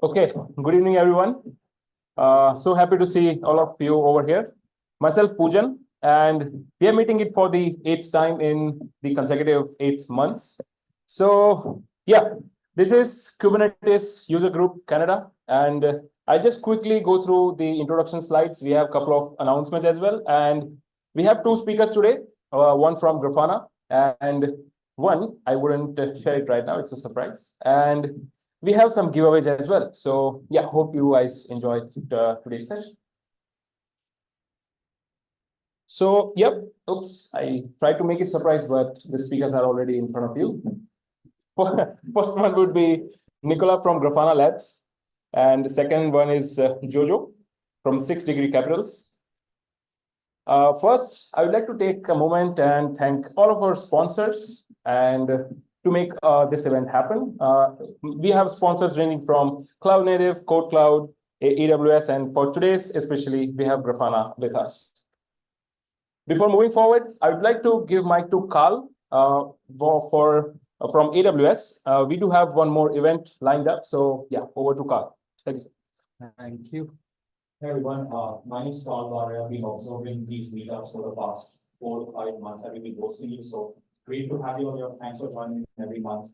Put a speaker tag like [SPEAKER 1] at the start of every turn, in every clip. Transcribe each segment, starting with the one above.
[SPEAKER 1] Okay, good evening, everyone. So happy to see all of you over here. Myself, Poojan, and we are meeting it for the 8th time in the consecutive 8 months. So yeah, this is Kubernetes User Group Canada, and I just quickly go through the introduction slides. We have a couple of announcements as well, and we have 2 speakers today, one from Grafana and one, I wouldn't share it right now, it's a surprise. And we have some giveaways as well. So yeah, hope you guys enjoyed today's session. So yep, oops, I tried to make it surprise, but the speakers are already in front of you. First one would be Nikola from Grafana Labs, and the second one is Jojo from 6 Degree Capitals. First, I would like to take a moment and thank all of our sponsors and to make this event happen. We have sponsors ranging from Cloud Native, Code Cloud, AWS, and for today's especially, we have Grafana with us. Before moving forward, I would like to give mic to Carl from AWS. We do have one more event lined up, so yeah, over to Carl. Thank you.
[SPEAKER 2] Thank you. Hey everyone, my name is Carl Barre. I've been observing these meetups for the past 4 to 5 months. I've been hosting you, so great to have you on here. Thanks for joining me every month.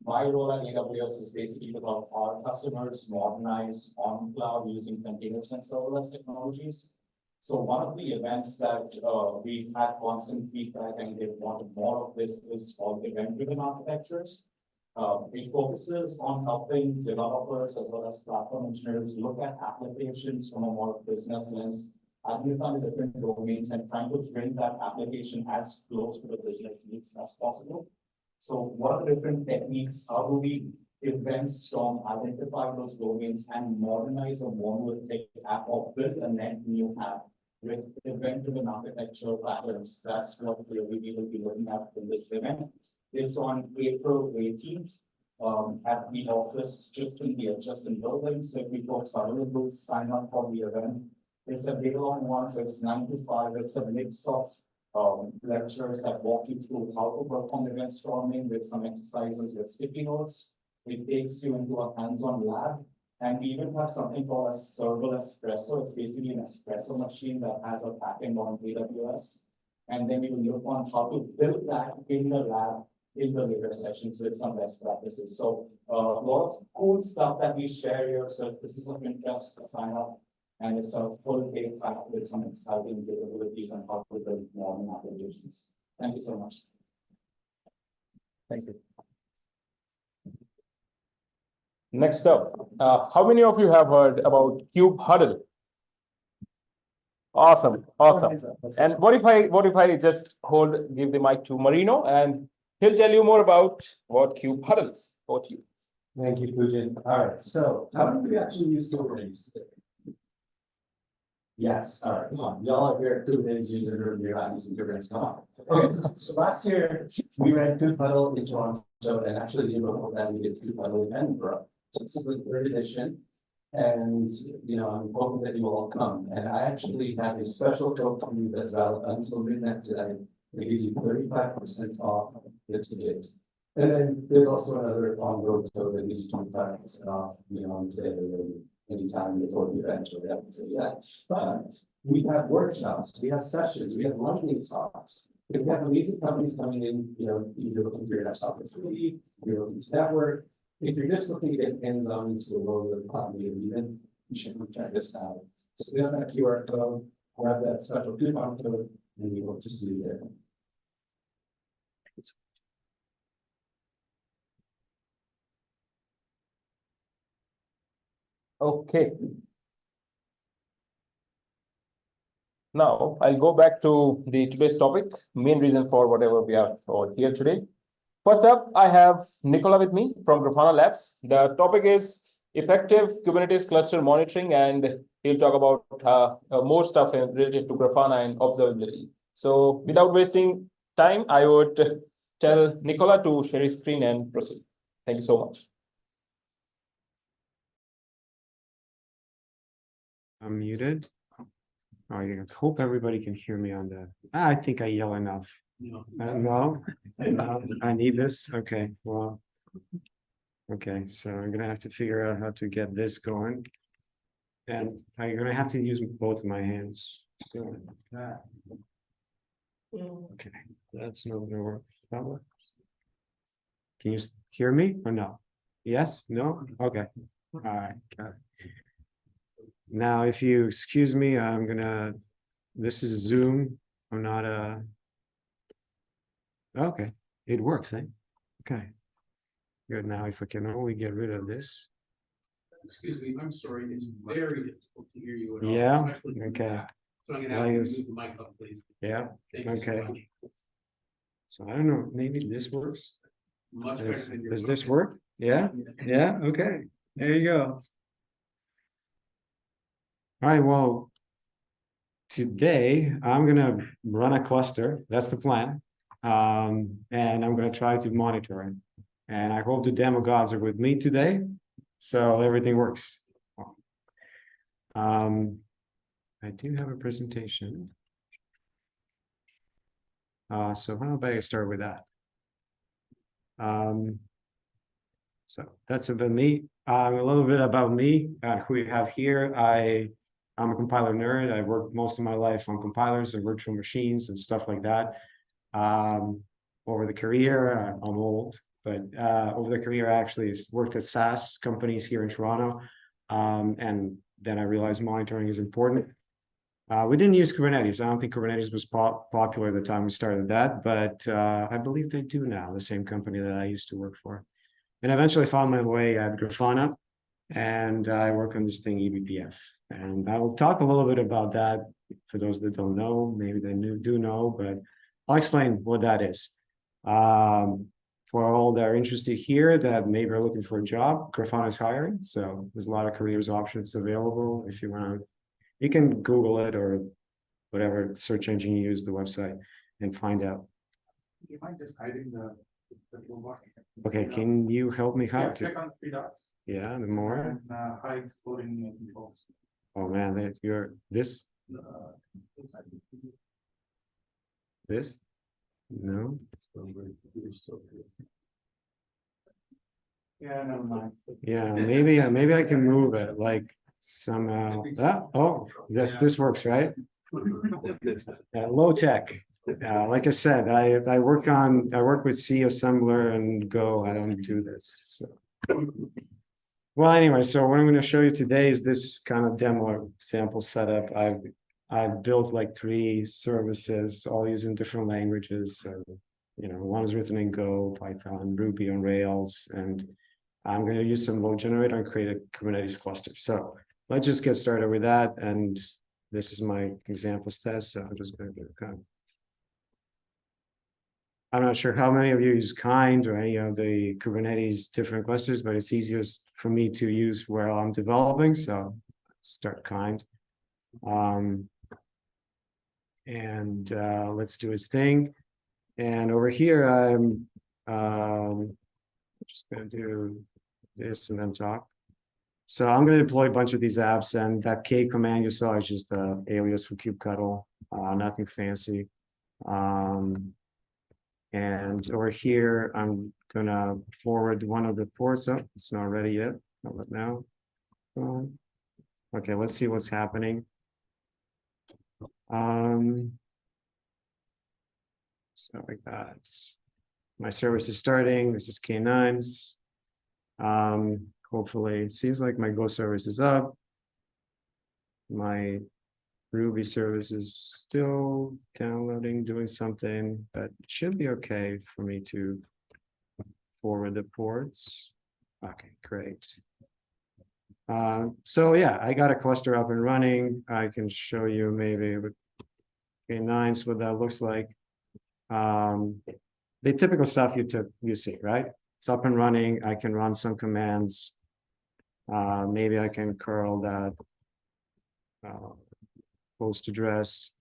[SPEAKER 2] My role at AWS is basically to help our customers modernize on cloud using containers and serverless technologies. So one of the events that we've had constant feedback and they wanted more of this is called event-driven architectures. It focuses on helping developers as well as platform engineers look at applications from a more business lens, identify the different domains, and trying to bring that application as close to the business needs as possible. So what are the different techniques? How do we event storm, identify those domains, and modernize a monolithic app or build a net new app with event-driven architecture patterns? That's what we will be looking at in this event. It's on April 18th at the office just in the adjacent building. So if you folks are available, sign up for the event. It's a day-long one, so it's 9 to 5. It's a mix of lectures that walk you through how to perform event storming with some exercises with sticky notes. It takes you into a hands-on lab. And we even have something called a serverless espresso. It's basically an espresso machine that has a backend on AWS. And then we will look on how to build that in the lab in the later sessions with some best practices. So a lot of cool stuff that we share here. So if this is of interest, sign up. And it's a full day pack with some exciting capabilities and how to build modern applications. Thank you so much.
[SPEAKER 1] Thank you. Next up, how many of you have heard about kubectl? Awesome, awesome. And what if I just give the mic to Marino and he'll tell you more about what kubectl is. Over to you.
[SPEAKER 3] Thank you, Poojan. All right, so how do we actually use Kubernetes today? Yes, all right, come on. Y'all are here, Kubernetes user group, you're not using Kubernetes, come on. Okay, so last year we ran kubectl in Toronto, and actually the year before that we did kubectl in Edinburgh. So this is the 3rd edition. And I'm hoping that you will all come. And I actually have a special code for you that's valid until midnight today. It gives you 35% off the ticket. And then there's also another on-road code that gives you 25% off, today or anytime before the event or after that. But we have workshops, we have sessions, we have lightning talks. We have amazing companies coming in, if you're looking for your next opportunity, you're looking to network. If you're just looking to get hands-on into the world of the cloud native event, you should check this out. So we have that QR code, grab that special coupon code, and we hope to see you there.
[SPEAKER 1] Okay. Now I'll go back to today's topic, main reason for whatever we are here today. First up, I have Nikola with me from Grafana Labs. The topic is effective Kubernetes cluster monitoring, and he'll talk about more stuff related to Grafana and observability. So without wasting time, I would tell Nikola to share his screen and proceed. Thank you so much.
[SPEAKER 4] I'm muted. I hope everybody can hear me on the. I think I yell enough. No, I need this. Okay, well, Okay, so I'm gonna have to figure out how to get this going. And I'm gonna have to use both my hands. So, okay, that's not gonna work. That works. Can you hear me or no? Yes, no? Okay, all right, got it. Now, if you excuse me, I'm gonna, this is Zoom. I'm not okay, it works, eh? Okay. Good, now if I can only get rid of this.
[SPEAKER 5] Excuse me, I'm sorry, it's very difficult to hear you at all.
[SPEAKER 4] Yeah,
[SPEAKER 5] especially from the
[SPEAKER 4] okay.
[SPEAKER 5] back. So I'm gonna
[SPEAKER 4] Why
[SPEAKER 5] have to
[SPEAKER 4] is-
[SPEAKER 5] move the mic up, please.
[SPEAKER 4] Yeah,
[SPEAKER 5] Thank you so
[SPEAKER 4] okay.
[SPEAKER 5] much.
[SPEAKER 4] So I don't know, maybe this works.
[SPEAKER 5] Much better than your.
[SPEAKER 4] Does this work? Yeah, yeah, okay, there you go. All right, well, today I'm gonna run a cluster, that's the plan. And I'm gonna try to monitor it. And I hope the demo gods are with me today, so everything works. I do have a presentation. So how about I start with that? So that's about me. A little bit about me, who you have here. I'm a compiler nerd. I worked most of my life on compilers and virtual machines and stuff like that. Over the career, I'm old, but over the career, I actually worked at SaaS companies here in Toronto. And then I realized monitoring is important. We didn't use Kubernetes. I don't think Kubernetes was popular at the time we started that, but I believe they do now, the same company that I used to work for. And eventually found my way at Grafana, and I work on this thing eBPF. And I will talk a little bit about that for those that don't know, maybe they do know, but I'll explain what that is. For all that are interested here that maybe are looking for a job, Grafana is hiring. So there's a lot of careers options available. If you want to, you can Google it or whatever search engine you use, the website, and find out.
[SPEAKER 5] You mind just hiding the toolbar?
[SPEAKER 4] Okay, can you help me
[SPEAKER 5] Yeah,
[SPEAKER 4] out
[SPEAKER 5] click
[SPEAKER 4] to?
[SPEAKER 5] on three dots.
[SPEAKER 4] Yeah, the more.
[SPEAKER 5] And hide floating controls.
[SPEAKER 4] Oh man, that you're this. This? No.
[SPEAKER 5] Yeah, never mind.
[SPEAKER 4] Yeah, maybe I can move it like somehow. Oh, this works, right? Low tech. Like I said, I work with C assembler and Go. I don't do this. So. Well, anyway, so what I'm going to show you today is this kind of demo sample setup. I've built like 3 services, all using different languages. So, one is written in Go, Python, Ruby on Rails, and I'm going to use some load generator and create a Kubernetes cluster. So let's just get started with that. And this is my examples test. So I'm just going to do kind of. I'm not sure how many of you use Kind or any of the Kubernetes different clusters, but it's easiest for me to use where I'm developing. So start Kind. Let's do its thing. And over here, I'm just going to do this and then talk. So I'm going to deploy a bunch of these apps, and that K command you saw is just the alias for kubectl, nothing fancy. And over here, I'm gonna forward one of the ports up. It's not ready yet. Not now. Okay, let's see what's happening. So like that. My service is starting. This is K9's. Hopefully, it seems like my Go service is up. My Ruby service is still downloading, doing something, but it should be okay for me to forward the ports. Okay, great. So yeah, I got a cluster up and running. I can show you maybe with K9s what that looks like. The typical stuff you see, right? It's up and running. I can run some commands. Maybe I can curl that post address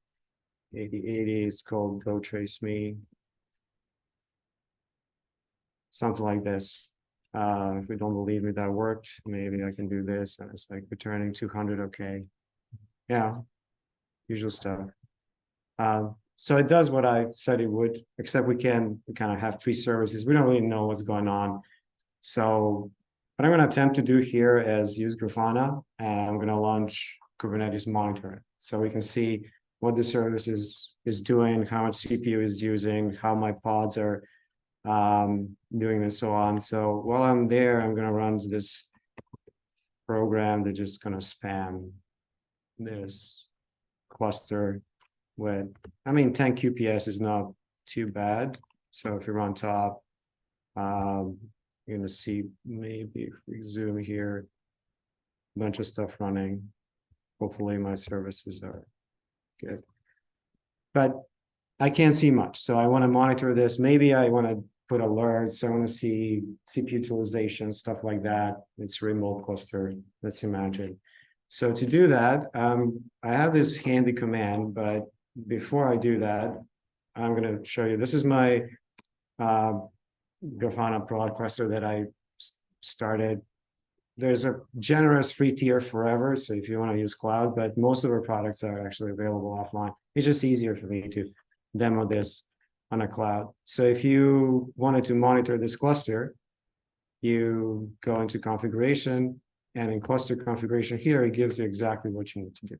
[SPEAKER 4] 8080. It's called go trace me. Something like this. If you don't believe me that worked, maybe I can do this. And it's like returning 200. Okay. Yeah. Usual stuff. So it does what I said it would, except we kind of have 3 services. We don't really know what's going on. So what I'm going to attempt to do here is use Grafana, and I'm going to launch Kubernetes monitoring. So we can see what the service is doing, how much CPU is using, how my pods are doing, and so on. So while I'm there, I'm going to run this program that just going to spam this cluster with, I mean, 10 QPS is not too bad. So if you're on top, you're going to see, maybe if we zoom here, a bunch of stuff running. Hopefully my services are good. But I can't see much. So I want to monitor this. Maybe I want to put alerts. I want to see CPU utilization, stuff like that. It's a remote cluster. Let's imagine. So to do that, I have this handy command, but before I do that, I'm going to show you. This is my Grafana prod cluster that I started. There's a generous free tier forever, so if you want to use cloud, but most of our products are actually available offline. It's just easier for me to demo this on a cloud. So if you wanted to monitor this cluster, you go into configuration, and in cluster configuration here, it gives you exactly what you need to do.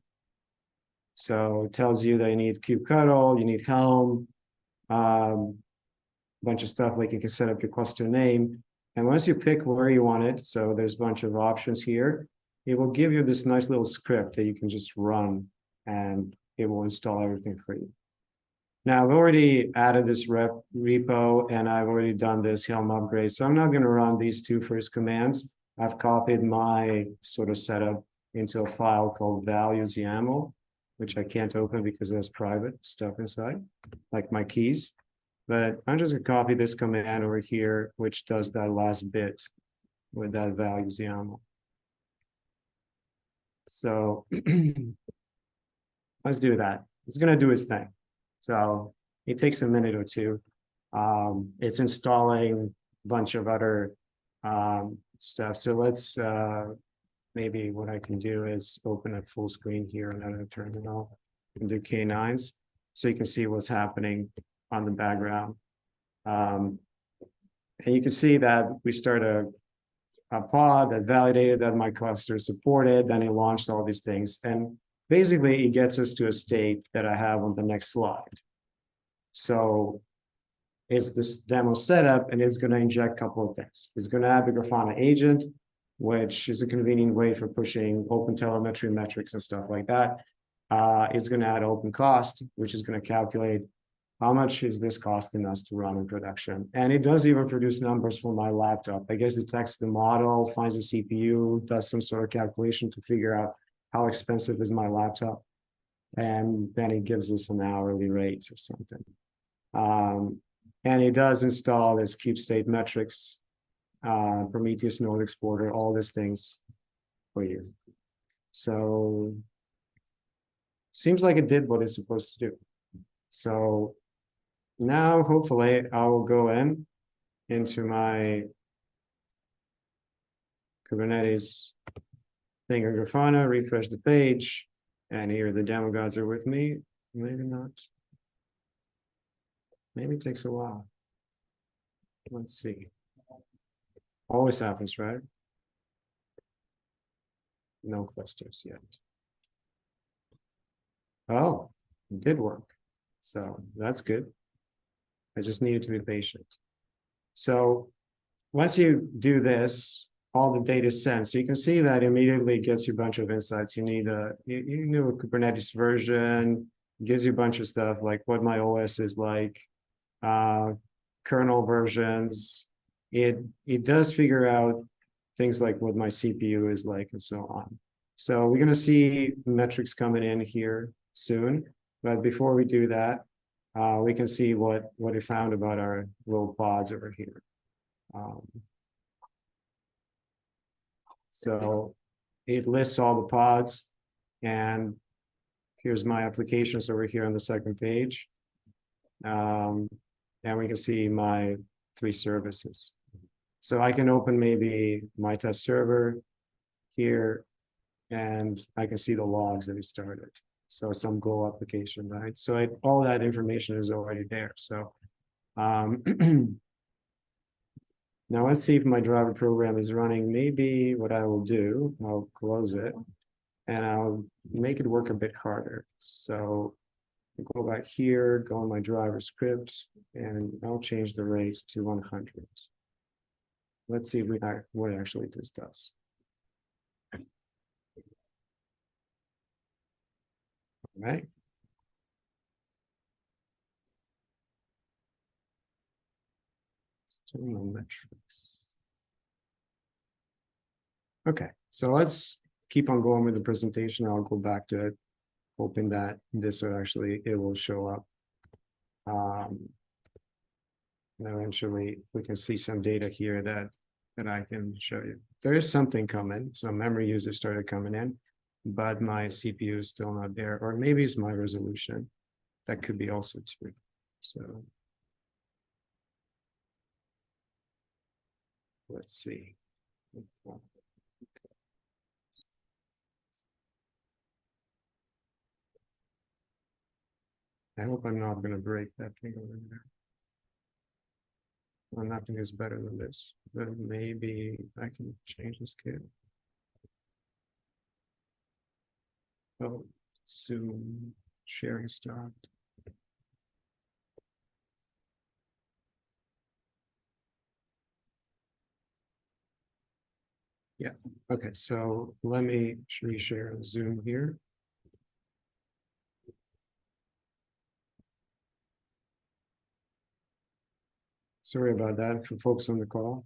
[SPEAKER 4] So it tells you that you need kubectl, you need Helm, bunch of stuff, like you can set up your cluster name. And once you pick where you want it, so there's a bunch of options here, it will give you this nice little script that you can just run, and it will install everything for you. Now, I've already added this repo, and I've already done this Helm upgrade. So I'm not going to run these two first commands. I've copied my sort of setup into a file called values YAML, which I can't open because there's private stuff inside, like my keys. But I'm just going to copy this command over here, which does that last bit with that values YAML. So let's do that. It's going to do its thing. So it takes a minute or two. It's installing a bunch of other stuff. So let's, maybe what I can do is open a full screen here on another terminal and do K9s, so you can see what's happening on the background. And you can see that we start a pod that validated that my cluster is supported, then it launched all these things. And basically, it gets us to a state that I have on the next slide. So it's this demo setup, and it's going to inject a couple of things. It's going to add the Grafana agent, which is a convenient way for pushing open telemetry metrics and stuff like that. It's going to add open cost, which is going to calculate how much is this costing us to run in production. And it does even produce numbers for my laptop. I guess it detects the model, finds the CPU, does some sort of calculation to figure out how expensive is my laptop. And then it gives us an hourly rate or something. And it does install this kube state metrics, Prometheus node exporter, all these things for you. So seems like it did what it's supposed to do. So now hopefully I will go into my Kubernetes thing in Grafana, refresh the page, and here the demo gods are with me. Maybe not. Maybe it takes a while. Let's see. Always happens, right? No clusters yet. Oh, it did work. So that's good. I just needed to be patient. So once you do this, all the data is sent. So you can see that immediately gets you a bunch of insights. You need a Kubernetes version, gives you a bunch of stuff like what my OS is like, kernel versions. It does figure out things like what my CPU is like and so on. So we're going to see metrics coming in here soon. But before we do that, we can see what we found about our little pods over here. So it lists all the pods, and here's my applications over here on the second page. And we can see my 3 services. So I can open maybe my test server here, and I can see the logs that we started. So some Go application, right? So all that information is already there. So Now let's see if my driver program is running. Maybe what I will do, I'll close it and I'll make it work a bit harder. So go back here, go on my driver script, and I'll change the rate to 100. Let's see what actually this does. All right. Terminal metrics. Okay, so let's keep on going with the presentation. I'll go back to it, hoping that this will actually, it will show up. And eventually we can see some data here that I can show you. There is something coming, so memory usage started coming in, but my CPU is still not there, or maybe it's my resolution. That could be also true. So let's see. I hope I'm not going to break that thing over there. Well, nothing is better than this, but maybe I can change the scale. Oh, Zoom sharing stopped. Yeah, okay, so let me reshare Zoom here. Sorry about that for folks on the call.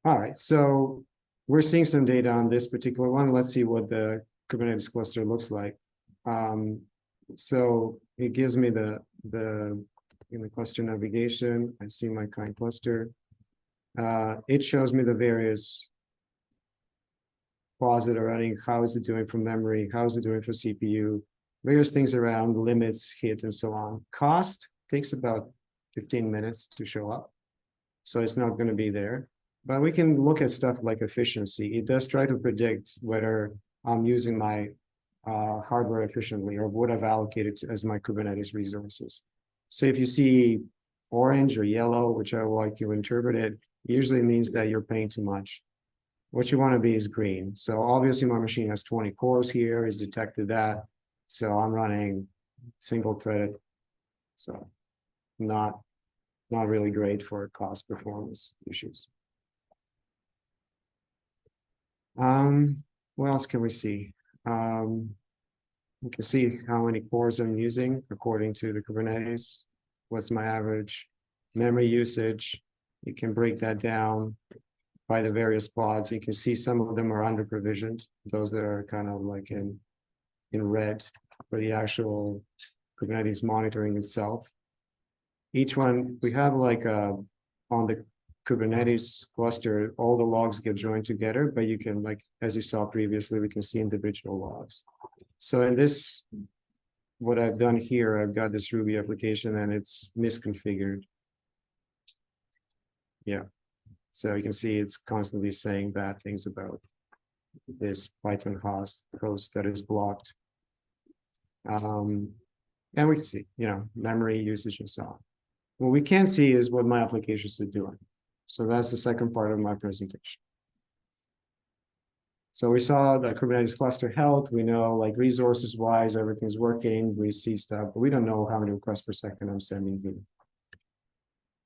[SPEAKER 4] All right, so we're seeing some data on this particular one. Let's see what the Kubernetes cluster looks like. So it gives me in the cluster navigation, I see my kind cluster. It shows me the various pods that are running, how is it doing for memory, how is it doing for CPU, various things around limits, hit, and so on. Cost takes about 15 minutes to show up, so it's not going to be there. But we can look at stuff like efficiency. It does try to predict whether I'm using my hardware efficiently or what I've allocated as my Kubernetes resources. So if you see orange or yellow, whichever like you interpret it, usually means that you're paying too much. What you want to be is green. So obviously my machine has 20 cores here, it's detected that. So I'm running single threaded. So not really great for cost performance issues. What else can we see? We can see how many cores I'm using according to the Kubernetes. What's my average memory usage? You can break that down by the various pods. You can see some of them are under provisioned. Those that are kind of like in red for the actual Kubernetes monitoring itself. Each one, we have like on the Kubernetes cluster, all the logs get joined together, but you can, like, as you saw previously, we can see individual logs. So in this, what I've done here, I've got this Ruby application and it's misconfigured. Yeah. So you can see it's constantly saying bad things about this Python host that is blocked. And we can see, memory usage and so on. What we can see is what my applications are doing. So that's the second part of my presentation. So we saw the Kubernetes cluster health. We know, like, resources wise, everything's working. We see stuff, but we don't know how many requests per second I'm sending here.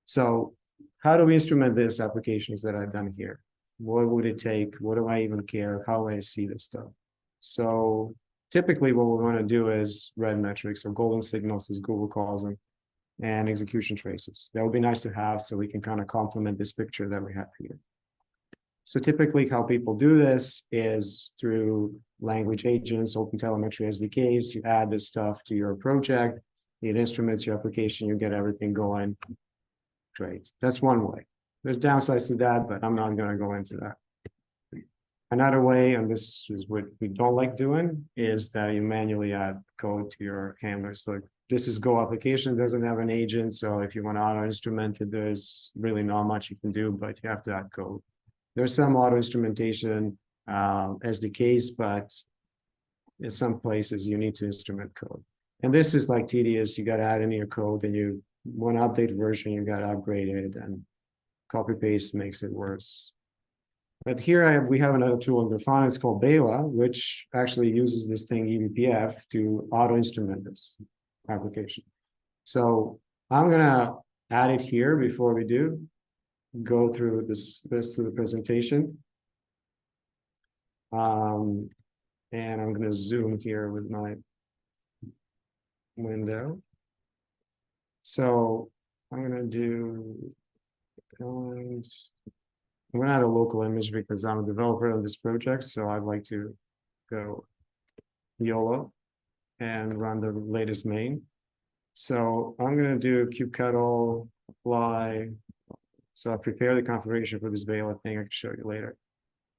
[SPEAKER 4] So how do we instrument these applications that I've done here? What would it take? What do I even care? How do I see this stuff? So typically what we want to do is red metrics, or golden signals as Google calls them, and execution traces. That would be nice to have so we can kind of complement this picture that we have here. So typically how people do this is through language agents, OpenTelemetry SDKs. You add this stuff to your project, it instruments your application, you get everything going. Great. That's one way. There's downsides to that, but I'm not going to go into that. Another way, and this is what we don't like doing, is that you manually add code to your handler. So this is Go application, doesn't have an agent. So if you want to auto instrument it, there's really not much you can do, but you have to add code. There's some auto instrumentation SDKs, but in some places you need to instrument code. And this is like tedious. You got to add in your code and you one update version, you got upgraded, and copy paste makes it worse. But here we have another tool in Grafana, it's called Bela, which actually uses this thing eBPF to auto-instrument this application. So I'm gonna add it here before we go through this to the presentation. And I'm gonna zoom here with my window. So I'm gonna do guides. I'm gonna add a local image because I'm a developer on this project, so I'd like to go YOLO and run the latest main. So I'm gonna do kubectl apply. So I prepare the configuration for this Bela thing. I can show you later.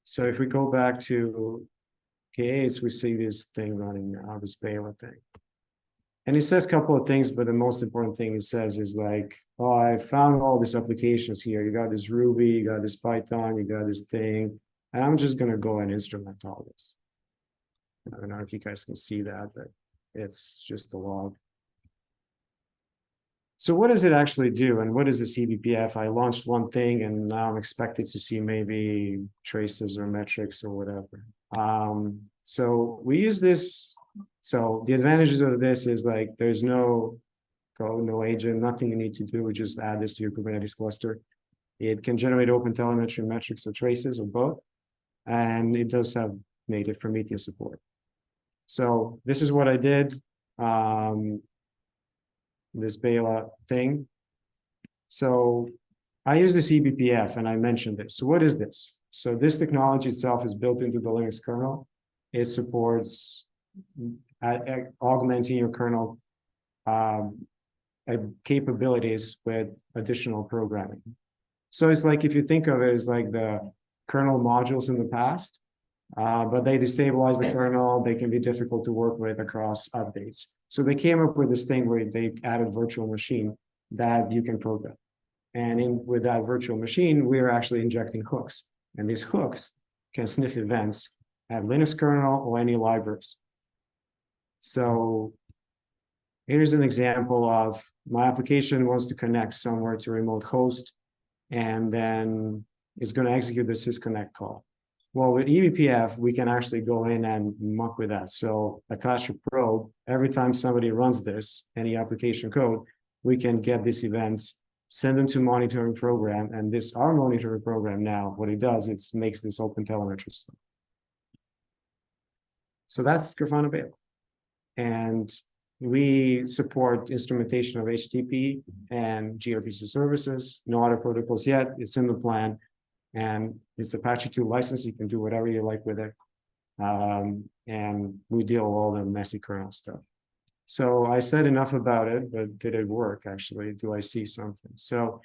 [SPEAKER 4] So if we go back to K8s, we see this thing running now, this Bela thing. And it says a couple of things, but the most important thing it says is like, oh, I found all these applications here. You got this Ruby, you got this Python, you got this thing, and I'm just gonna go and instrument all this. I don't know if you guys can see that, but it's just a log. So what does it actually do? And what is this eBPF? I launched one thing and now I'm expected to see maybe traces or metrics or whatever. So we use this. So the advantages of this is like, there's no code, no agent, nothing you need to do. We just add this to your Kubernetes cluster. It can generate open telemetry metrics or traces or both. And it does have native Prometheus support. So this is what I did. This Bela thing. So I use this eBPF and I mentioned this. So what is this? So this technology itself is built into the Linux kernel. It supports augmenting your kernel capabilities with additional programming. So it's like, if you think of it as like the kernel modules in the past, but they destabilize the kernel, they can be difficult to work with across updates. So they came up with this thing where they added virtual machine that you can program. And with that virtual machine, we're actually injecting hooks. And these hooks can sniff events at Linux kernel or any libraries. So here's an example of my application wants to connect somewhere to a remote host, and then it's going to execute the sysconnect call. Well, with eBPF, we can actually go in and muck with that. So a Classroom probe, every time somebody runs this, any application code, we can get these events, send them to monitoring program, and our monitoring program now, what it does, it makes this open telemetry stuff. So that's Grafana Bela. And we support instrumentation of HTTP and gRPC services, no other protocols yet, it's in the plan. And it's Apache 2 license, you can do whatever you like with it. And we deal with all the messy kernel stuff. So I said enough about it, but did it work actually? Do I see something? So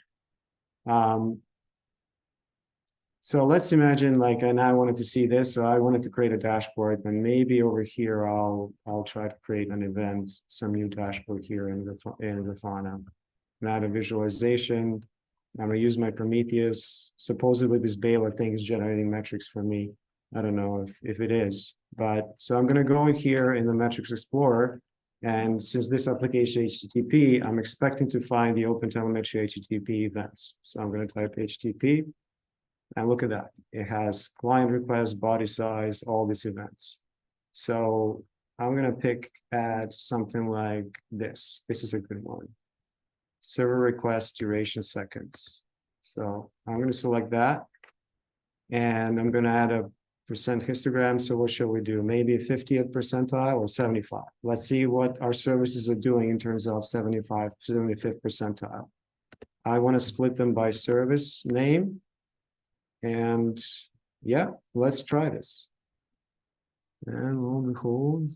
[SPEAKER 4] let's imagine like, and I wanted to see this, so I wanted to create a dashboard, and maybe over here, I'll try to create an event, some new dashboard here in Grafana, and add a visualization. I'm gonna use my Prometheus. Supposedly this Bela thing is generating metrics for me. I don't know if it is, but so I'm gonna go in here in the metrics explorer. And since this application HTTP, I'm expecting to find the OpenTelemetry HTTP events. So I'm gonna type HTTP and look at that. It has client request, body size, all these events. So I'm gonna add something like this. This is a good one. Server request duration seconds. So I'm going to select that, and I'm going to add a percent histogram. So what shall we do? Maybe 50th percentile or 75. Let's see what our services are doing in terms of 75th percentile. I want to split them by service name, and yeah, let's try this. And lo and behold,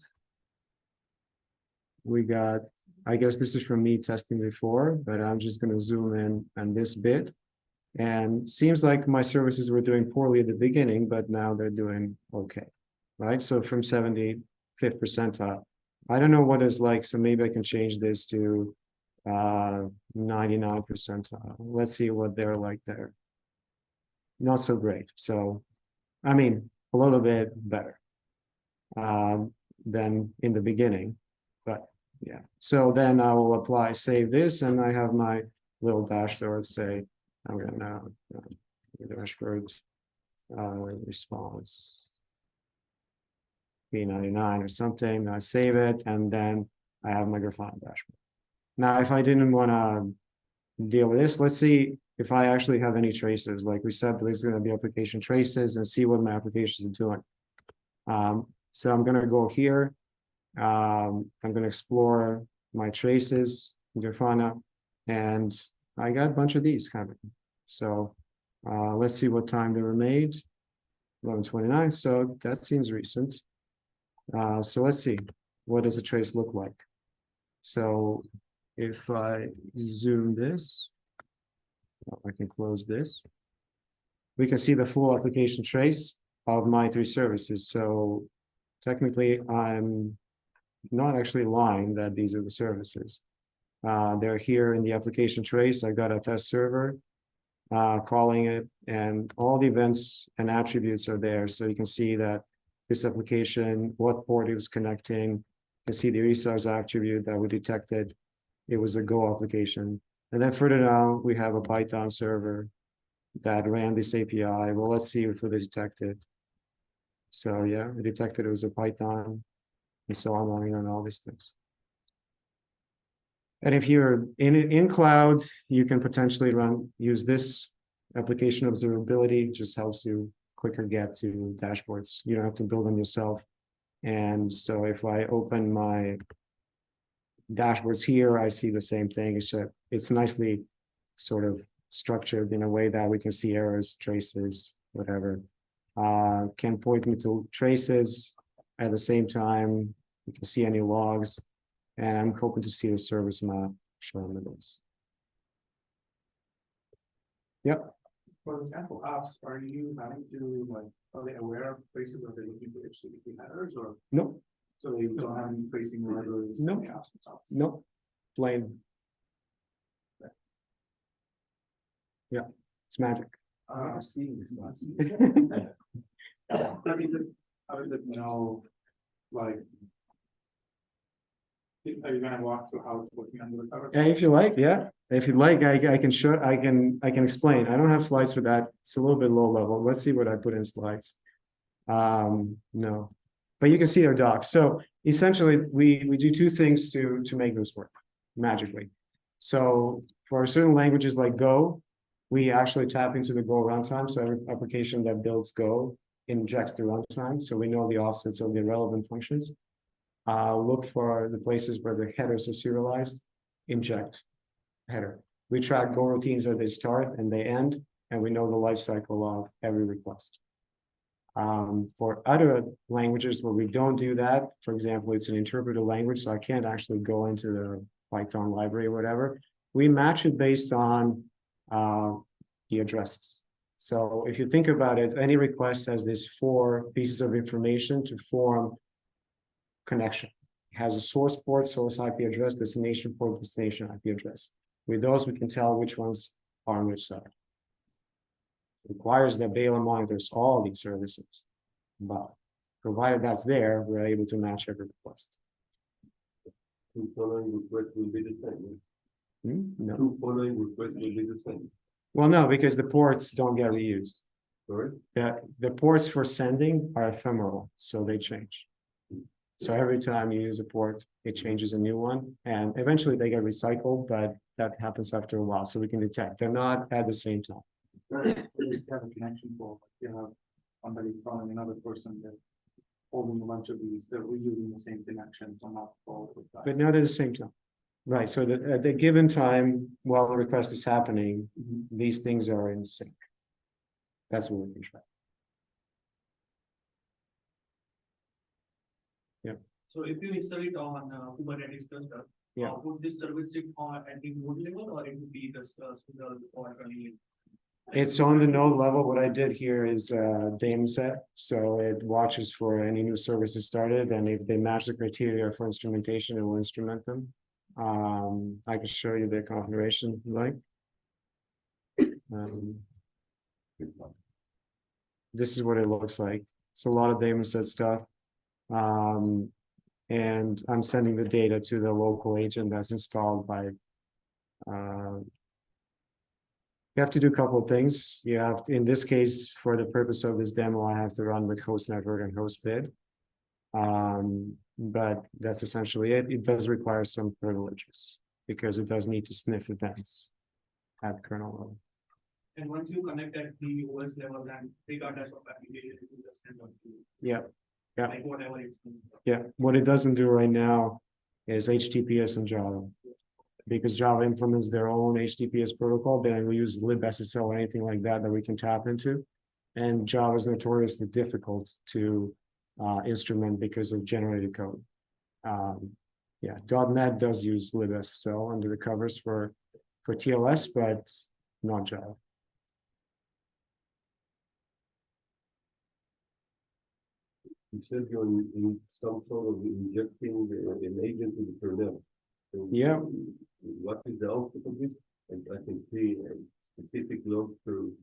[SPEAKER 4] we got, I guess this is from me testing before, but I'm just going to zoom in on this bit. And seems like my services were doing poorly at the beginning, but now they're doing okay, right? So from 75th percentile. I don't know what it's like, so maybe I can change this to 99th percentile. Let's see what they're like there. Not so great. So, I mean, a little bit better than in the beginning, but Yeah, so then I will apply, save this, and I have my little dashboard, say, I'm gonna, dashboard, response. P99 or something, I save it, and then I have my Grafana dashboard. Now, if I didn't wanna deal with this, let's see if I actually have any traces. Like we said, there's gonna be application traces and see what my applications are doing. So I'm gonna go here. I'm gonna explore my traces in Grafana, and I got a bunch of these kind of. So let's see what time they were made. 11:29. So that seems recent. So let's see, what does a trace look like? So if I zoom this, I can close this. We can see the full application trace of my 3 services. So technically, I'm not actually lying that these are the services. They're here in the application trace. I got a test server calling it, and all the events and attributes are there. So you can see that this application, what port it was connecting. You can see the resource attribute that we detected. It was a Go application. And then further down, we have a Python server that ran this API. Well, let's see if it detected. So yeah, it detected it was a Python, and so I'm running on all these things. And if you're in cloud, you can potentially use this application observability. It just helps you quicker get to dashboards. You don't have to build them yourself. And so if I open my dashboards here, I see the same thing. It's nicely sort of structured in a way that we can see errors, traces, whatever. Can point me to traces at the same time. You can see any logs, and I'm hoping to see the service map showing this. Yep.
[SPEAKER 5] For example, apps, are you having to like, are they aware of traces? Are they looking for HTTP headers or?
[SPEAKER 4] No.
[SPEAKER 5] So they don't have any tracing libraries?
[SPEAKER 4] No.
[SPEAKER 5] In the apps themselves?
[SPEAKER 4] No. Plain. Yeah, it's magic.
[SPEAKER 5] Seeing this last. How is it, like, are you gonna walk through how it's working under the cover?
[SPEAKER 4] And if you like, yeah. If you'd like, I can show, I can explain. I don't have slides for that. It's a little bit low level. Let's see what I put in slides. No, but you can see our docs. So essentially, we do 2 things to make this work magically. So for certain languages like Go, we actually tap into the Go runtime. So every application that builds Go injects the runtime. So we know the offsets of the relevant functions. Look for the places where the headers are serialized, inject header. We track Go routines as they start and they end, and we know the life cycle of every request. For other languages where we don't do that, for example, it's an interpreted language, so I can't actually go into the Python library or whatever. We match it based on the addresses. So if you think about it, any request has these 4 pieces of information to form connection. It has a source port, source IP address, destination port, destination IP address. With those, we can tell which ones are on which side. It requires that Baylor monitors all these services, but provided that's there, we're able to match every request.
[SPEAKER 6] Following request will be the same.
[SPEAKER 4] No.
[SPEAKER 6] 2 following request will be the same.
[SPEAKER 4] Well, no, because the ports don't get reused.
[SPEAKER 6] Sorry?
[SPEAKER 4] The ports for sending are ephemeral, so they change. So every time you use a port, it changes a new one, and eventually they get recycled, but that happens after a while, so we can detect. They're not at the same time.
[SPEAKER 5] You have a connection for, you have somebody calling another person that holding a bunch of these, they're reusing the same connection, so not all with that.
[SPEAKER 4] But not at the same time. Right, so at the given time, while the request is happening, these things are in sync. That's what we can track.
[SPEAKER 7] So if you install it on Kubernetes cluster,
[SPEAKER 4] Yeah.
[SPEAKER 7] would this service sit on at the node level or it would be just single or only?
[SPEAKER 4] It's on the node level. What I did here is daemon set. So it watches for any new services started, and if they match the criteria for instrumentation, it will instrument them. I can show you the configuration if you like. This is what it looks like. It's a lot of daemon set stuff. and I'm sending the data to the local agent that's installed by. You have to do a couple of things. You have to, in this case, for the purpose of this demo, I have to run with host network and host bid. But that's essentially it. It does require some privileges because it does need to sniff events at kernel level.
[SPEAKER 7] And once you connect at the OS level, then regardless of application, it will just send out to you.
[SPEAKER 4] Yeah. Yeah.
[SPEAKER 7] Like whatever it's.
[SPEAKER 4] Yeah, what it doesn't do right now is HTTPS and Java. Because Java implements their own HTTPS protocol, then we use libSSL or anything like that we can tap into. And Java is notoriously difficult to instrument because of generated code. Yeah, .NET does use libSSL under the covers for TLS, but not Java.
[SPEAKER 6] You said you're in some sort of injecting an agent to the kernel. So
[SPEAKER 4] Yeah.
[SPEAKER 6] What is the output of this? And I can see a specific log through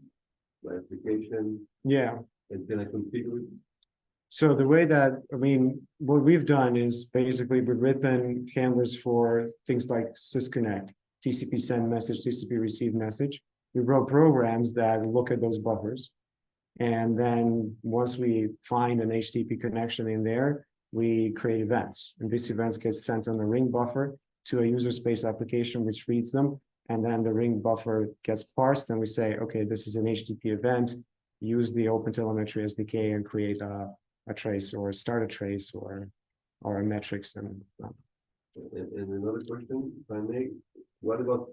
[SPEAKER 6] my application,
[SPEAKER 4] Yeah.
[SPEAKER 6] and then I configure it.
[SPEAKER 4] So the way that, I mean, what we've done is basically we've written handlers for things like sysconnect, TCP send message, TCP receive message. We wrote programs that look at those buffers. And then once we find an HTTP connection in there, we create events. And these events get sent on a ring buffer to a user space application, which reads them. And then the ring buffer gets parsed and we say, okay, this is an HTTP event, use the OpenTelemetry SDK and create a trace or start a trace or a metrics. And
[SPEAKER 6] another question, if I may, what about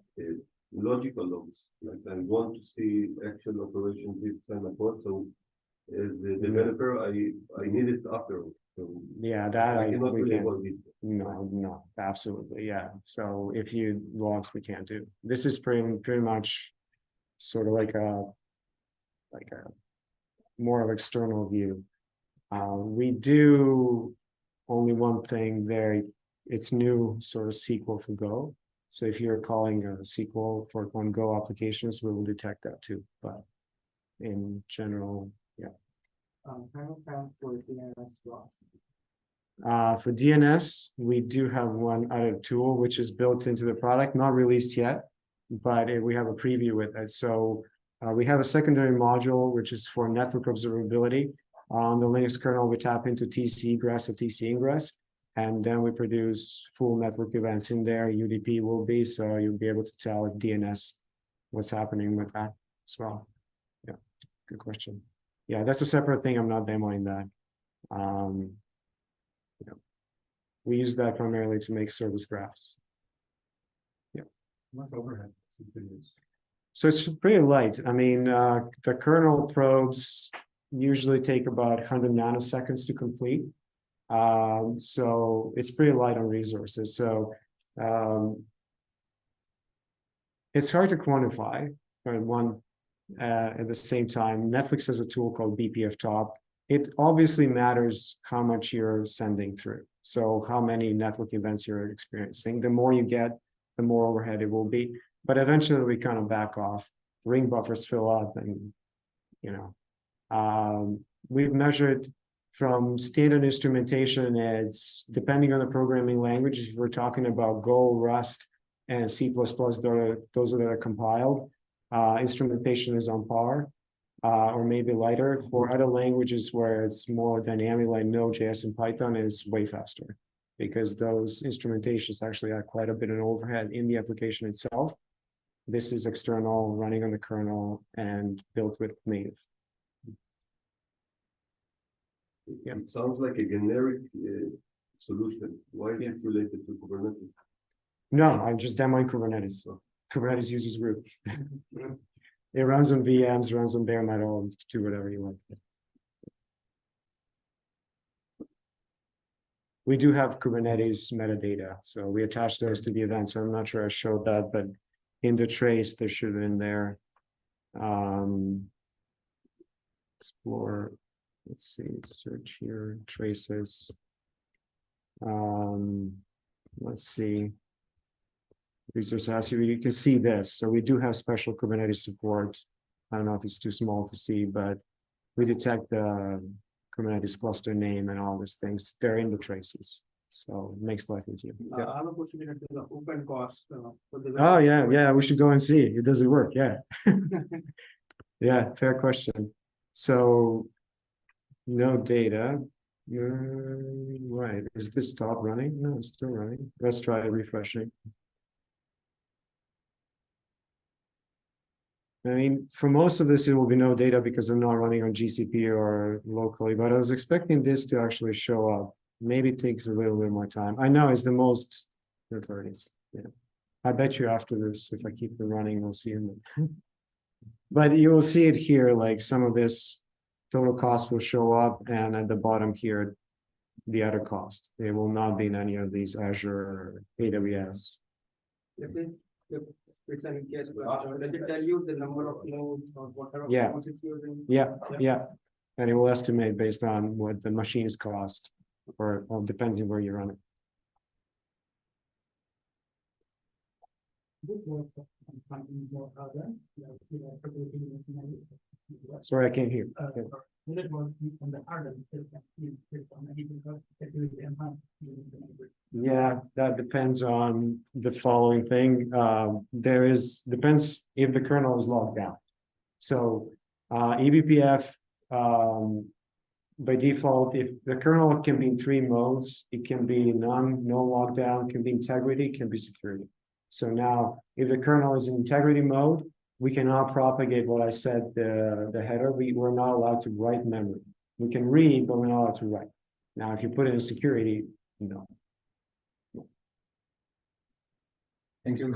[SPEAKER 6] logical logs? Like I want to see actual operations with kind of code. So as the developer, I need it after. So
[SPEAKER 4] yeah, that
[SPEAKER 6] I cannot
[SPEAKER 4] we
[SPEAKER 6] really
[SPEAKER 4] can.
[SPEAKER 6] avoid it.
[SPEAKER 4] No, absolutely, yeah. So if you logs, we can't do. This is pretty much sort of like a more of external view. We do only one thing there. It's new sort of SQL for Go. So if you're calling a SQL for one Go applications, we will detect that too. But in general, yeah. For DNS, we do have one other tool which is built into the product, not released yet, but we have a preview with it. So we have a secondary module which is for network observability. On the Linux kernel, we tap into TC egress and TC ingress, and then we produce full network events in there. UDP will be, so you'll be able to tell if DNS, what's happening with that as well. Yeah, good question. Yeah, that's a separate thing. I'm not demoing that. Yeah. We use that primarily to make service graphs. Yeah.
[SPEAKER 6] Much overhead.
[SPEAKER 4] So it's pretty light. I mean, the kernel probes usually take about 100 nanoseconds to complete. So it's pretty light on resources. So it's hard to quantify, but at the same time, Netflix has a tool called BPF Top. It obviously matters how much you're sending through. So how many network events you're experiencing. The more you get, the more overhead it will be. But eventually we kind of back off. Ring buffers fill up and, you know, we've measured from standard instrumentation. It's depending on the programming language. If we're talking about Go, Rust, and C++, those are that are compiled. Instrumentation is on par, or maybe lighter. For other languages where it's more dynamic, like Node.js and Python, is way faster because those instrumentations actually add quite a bit of overhead in the application itself. This is external, running on the kernel, and built with native.
[SPEAKER 6] Yeah. It sounds like a generic solution. Why is it related to Kubernetes?
[SPEAKER 4] No, I'm just demoing Kubernetes. So Kubernetes uses root. It runs on VMs, runs on bare metal, do whatever you want. We do have Kubernetes metadata, so we attach those to the events. I'm not sure I showed that, but in the trace, there should have been there. Explore, let's see, search here, traces. Let's see. Resource has you can see this. So we do have special Kubernetes support. I don't know if it's too small to see, but we detect the Kubernetes cluster name and all these things. They're in the traces. So it makes life easier. Yeah.
[SPEAKER 7] I have a question related to the open cost. For the
[SPEAKER 4] Oh, yeah, we should go and see. It doesn't work, yeah. Yeah, fair question. So no data. Right. Is this stop running? No, it's still running. Let's try refreshing. I mean, for most of this, it will be no data because I'm not running on GCP or locally, but I was expecting this to actually show up. Maybe it takes a little bit more time. I know it's the most authorities. Yeah. I bet you after this, if I keep it running, we'll see it. But you will see it here, like some of this total cost will show up, and at the bottom here, the other cost. It will not be in any of these Azure or AWS.
[SPEAKER 7] Let's say, if it's an case, does it tell you the number of nodes or whatever?
[SPEAKER 4] Yeah.
[SPEAKER 7] It's using?
[SPEAKER 4] Yeah. And it will estimate based on what the machines cost, or depends on where you run it. Sorry, I can't hear. Okay. Yeah, that depends on the following thing. Depends if the kernel is locked down. So eBPF, by default, if the kernel can be in 3 modes, it can be no lockdown, can be integrity, can be security. So now, if the kernel is in integrity mode, we cannot propagate what I said, the header. We're not allowed to write memory. We can read, but we're not allowed to write. Now, if you put it in security, no.
[SPEAKER 3] Thank you.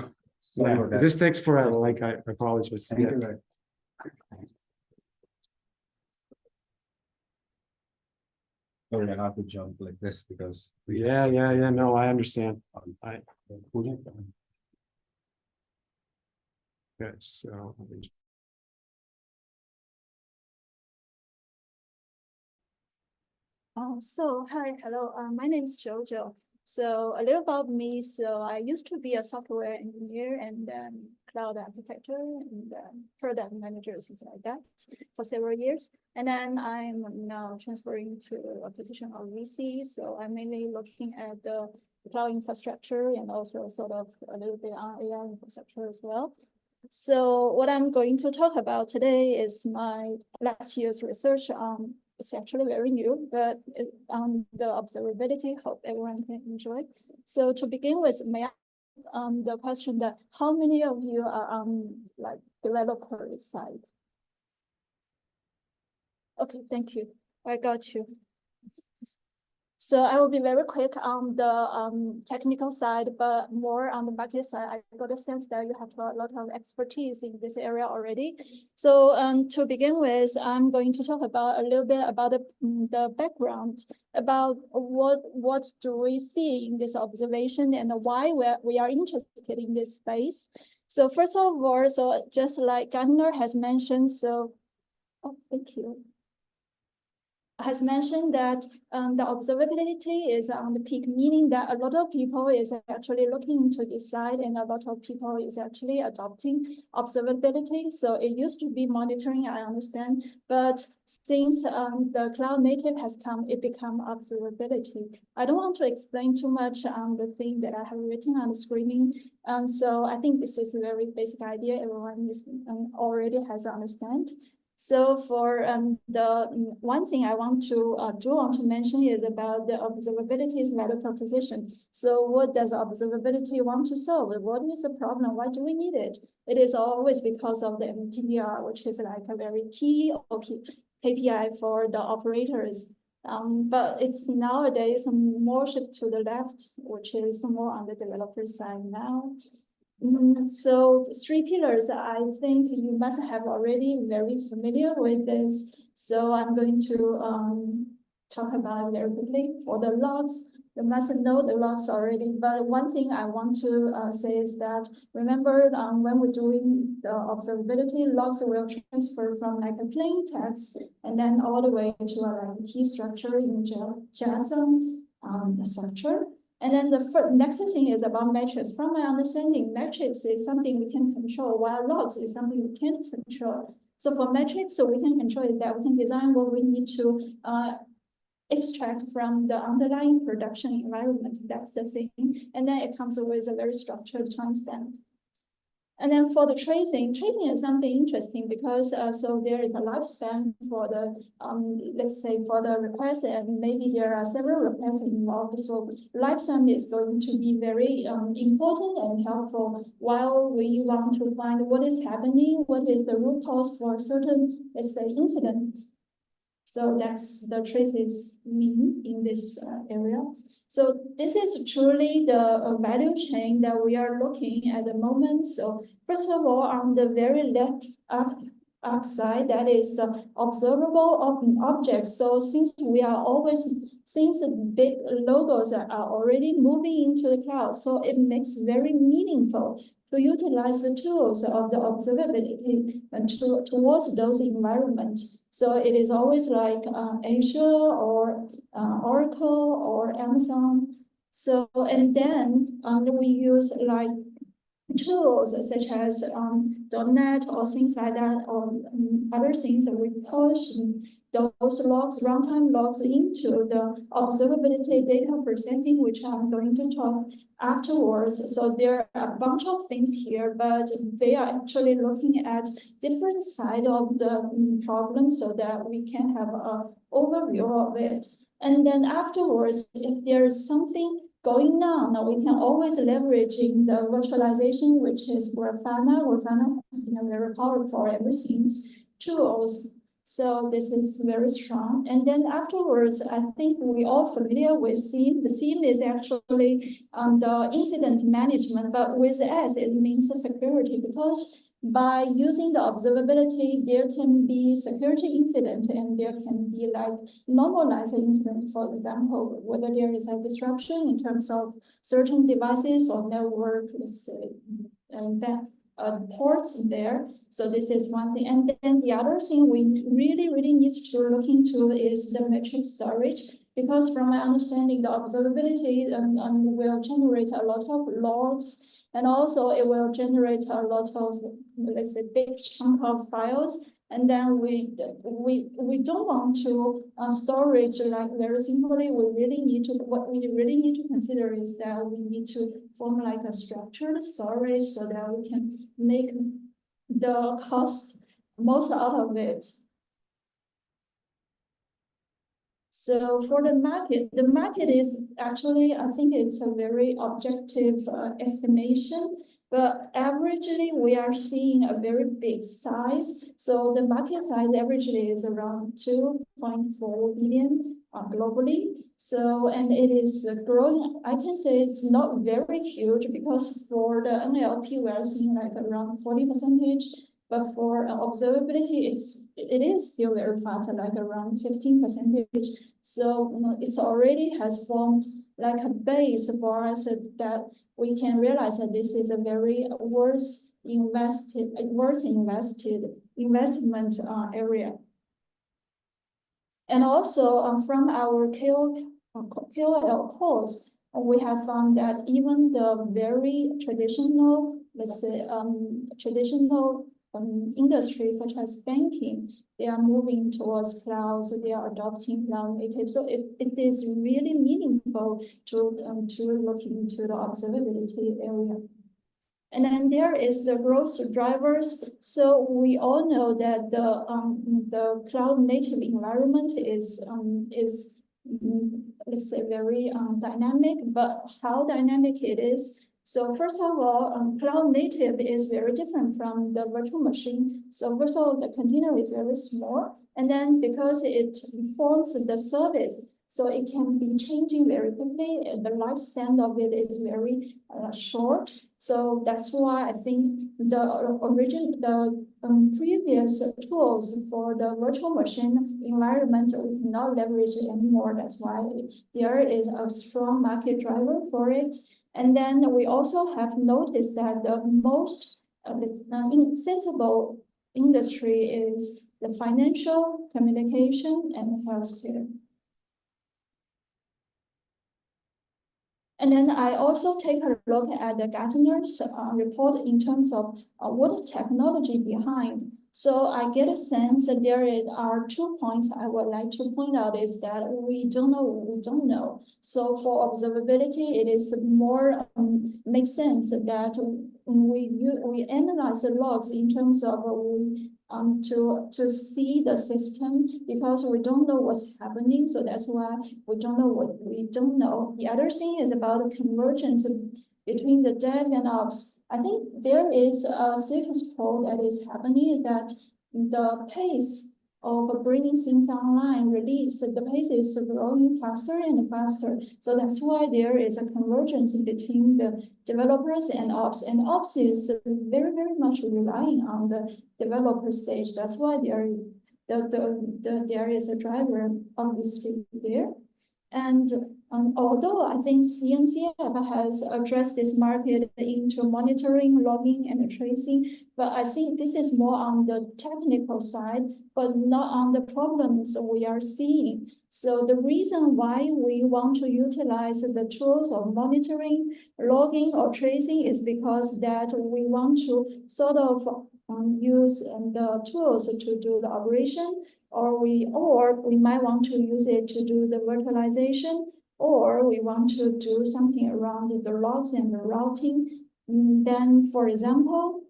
[SPEAKER 4] Yeah, this takes forever, like I apologize.
[SPEAKER 3] Thank
[SPEAKER 4] Yeah.
[SPEAKER 3] you. Sorry, I have to jump like this because.
[SPEAKER 4] Yeah, no, I understand. Okay, so.
[SPEAKER 8] Hello. My name is Jojo. So a little about me. So I used to be a software engineer and then cloud architecture and product manager, things like that, for several years. And then I'm now transferring to a position of VC. So I'm mainly looking at the cloud infrastructure and also sort of a little bit on AI infrastructure as well. So what I'm going to talk about today is my last year's research on. It's actually very new, but on the observability, hope everyone can enjoy. So to begin with, may I the question that how many of you are on like developer side? Okay, thank you. I got you. So I will be very quick on the technical side, but more on the market side. I got a sense that you have a lot of expertise in this area already. So to begin with, I'm going to talk about a little bit about the background, about what do we see in this observation and why we are interested in this space. So first of all, so just like Gardner has mentioned, so, oh, thank you. Has mentioned that the observability is on the peak, meaning that a lot of people is actually looking into this side and a lot of people is actually adopting observability. So it used to be monitoring, I understand, but since the cloud native has come, it become observability. I don't want to explain too much on the thing that I have written on the screening. And so I think this is a very basic idea. Everyone is already has understand. So for the one thing I want to mention is about the observability's value proposition. So what does observability want to solve? What is the problem? Why do we need it? It is always because of the MTBR, which is like a very key KPI for the operators. But it's nowadays more shift to the left, which is more on the developer side now. So 3 pillars, I think you must have already very familiar with this. So I'm going to talk about very quickly. For the logs, you must know the logs already. But one thing I want to say is that, remember when we're doing the observability, logs will transfer from like a plain text and then all the way to like a key structure in JSON structure. And then the next thing is about metrics. From my understanding, metrics is something we can control, while logs is something we can't control. So for metrics, so we can control it, that we can design what we need to extract from the underlying production environment. That's the thing. And then it comes with a very structured timestamp. And then for the tracing is something interesting because so there is a lifespan for the let's say for the request, and maybe there are several requests involved. So lifespan is going to be very important and helpful while we want to find what is happening, what is the root cause for certain, let's say, incidents. So that's the traces mean in this area. So this is truly the value chain that we are looking at the moment. So first of all, on the very left up side, that is the observable objects. So since the big logos are already moving into the cloud, so it makes very meaningful to utilize the tools of the observability and towards those environments. So it is always like Azure or Oracle or Amazon. So, and then we use like tools such as .NET or things like that, or other things that we push those logs, runtime logs into the observability data processing, which I'm going to talk afterwards. So there are a bunch of things here, but they are actually looking at different side of the problem so that we can have an overview of it. And then afterwards, if there's something going on, we can always leverage in the virtualization, which is Grafana. Grafana has been very powerful ever since tools. So this is very strong. And then afterwards, I think we all familiar with SIEM. The SIEM is actually the incident management, but with S, it means security, because by using the observability, there can be security incident and there can be like normalized incident, for example, whether there is a disruption in terms of certain devices or network, let's say, ports there. So this is one thing. And then the other thing we really need to look into is the metric storage, because from my understanding, the observability will generate a lot of logs, and also it will generate a lot of, let's say, big chunk of files. And then we don't want to storage like very simply. What we really need to consider is that we need to form like a structured storage so that we can make the cost most out of it. So for the market is actually, I think it's a very objective estimation, but averagely we are seeing a very big size. So the market size averagely is around 2.4 billion globally. So, and it is growing. I can say it's not very huge because for the NLP, we are seeing like around 40%. But for observability, it is still very fast, like around 15%. So it's already has formed like a base for us that we can realize that this is a very worth investment area. And also from our KOL polls, we have found that even the very traditional, let's say, industries such as banking, they are moving towards cloud, so they are adopting cloud native. So it is really meaningful to look into the observability area. And then there is the growth drivers. So we all know that the cloud native environment is let's say very dynamic, but how dynamic it is. So first of all, cloud native is very different from the virtual machine. So first of all, the container is very small, and then because it forms the service, so it can be changing very quickly. The lifespan of it is very short. So that's why I think the previous tools for the virtual machine environment we cannot leverage anymore. That's why there is a strong market driver for it. And then we also have noticed that the most sensible industry is the financial, communication, and healthcare. And then I also take a look at the Gartner's report in terms of what technology behind So I get a sense that there are 2 points I would like to point out is that we don't know what we don't know. So for observability, it is more makes sense that we analyze the logs in terms of to see the system because we don't know what's happening. So that's why we don't know what we don't know. The other thing is about the convergence between the dev and ops. I think there is a status quo that is happening that the pace of bringing things online release, the pace is growing faster and faster. So that's why there is a convergence between the developers and ops is very, very much relying on the developer stage. That's why there is a driver obviously there. And although I think CNCF has addressed this market into monitoring, logging, and tracing, but I think this is more on the technical side, but not on the problems we are seeing. So the reason why we want to utilize the tools of monitoring, logging, or tracing is because that we want to sort of use the tools to do the operation, or we might want to use it to do the virtualization, or we want to do something around the logs and the routing. Then, for example,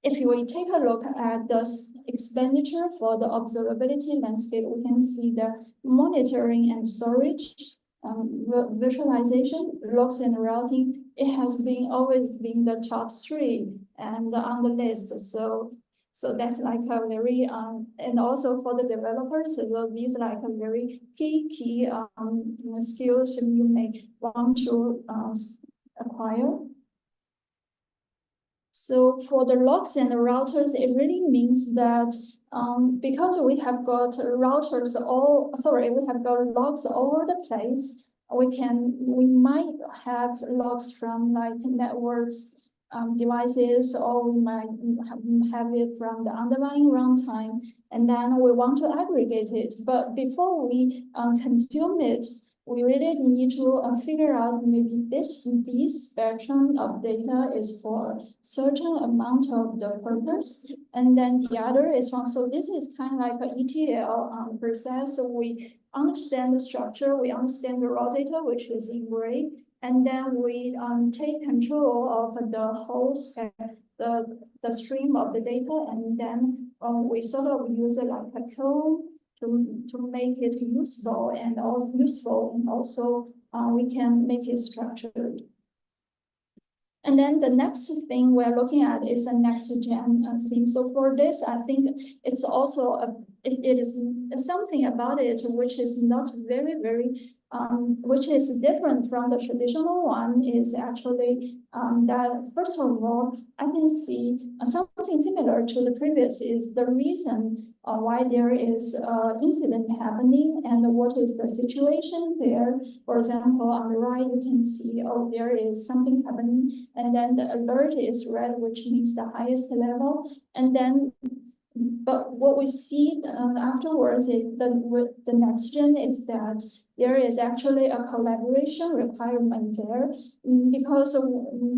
[SPEAKER 8] if we take a look at the expenditure for the observability landscape, we can see the monitoring and storage, visualization, logs and routing. It has always been the top 3 and on the list. So that's like a very and also for the developers, so these like a very key skills you may want to acquire. So for the logs and the routers, it really means that because we have got routers we have got logs all over the place. We might have logs from like networks, devices, or we might have it from the underlying runtime, and then we want to aggregate it. But before we consume it, we really need to figure out maybe this spectrum of data is for a certain amount of the purpose, and then the other is one. So this is kind of like an ETL process. So we understand the structure, we understand the raw data, which is in gray, and then we take control of the whole the stream of the data, and then we sort of use it like a code to make it useful, and also we can make it structured. And then the next thing we're looking at is a next gen theme. So for this, I think it's also it is something about it which is not very, which is different from the traditional one, is actually that first of all, I can see something similar to the previous is the reason why there is incident happening and what is the situation there. For example, on the right, you can see, oh, there is something happening, and then the alert is red, which means the highest level, and then but what we see afterwards is the next gen is that there is actually a collaboration requirement there, because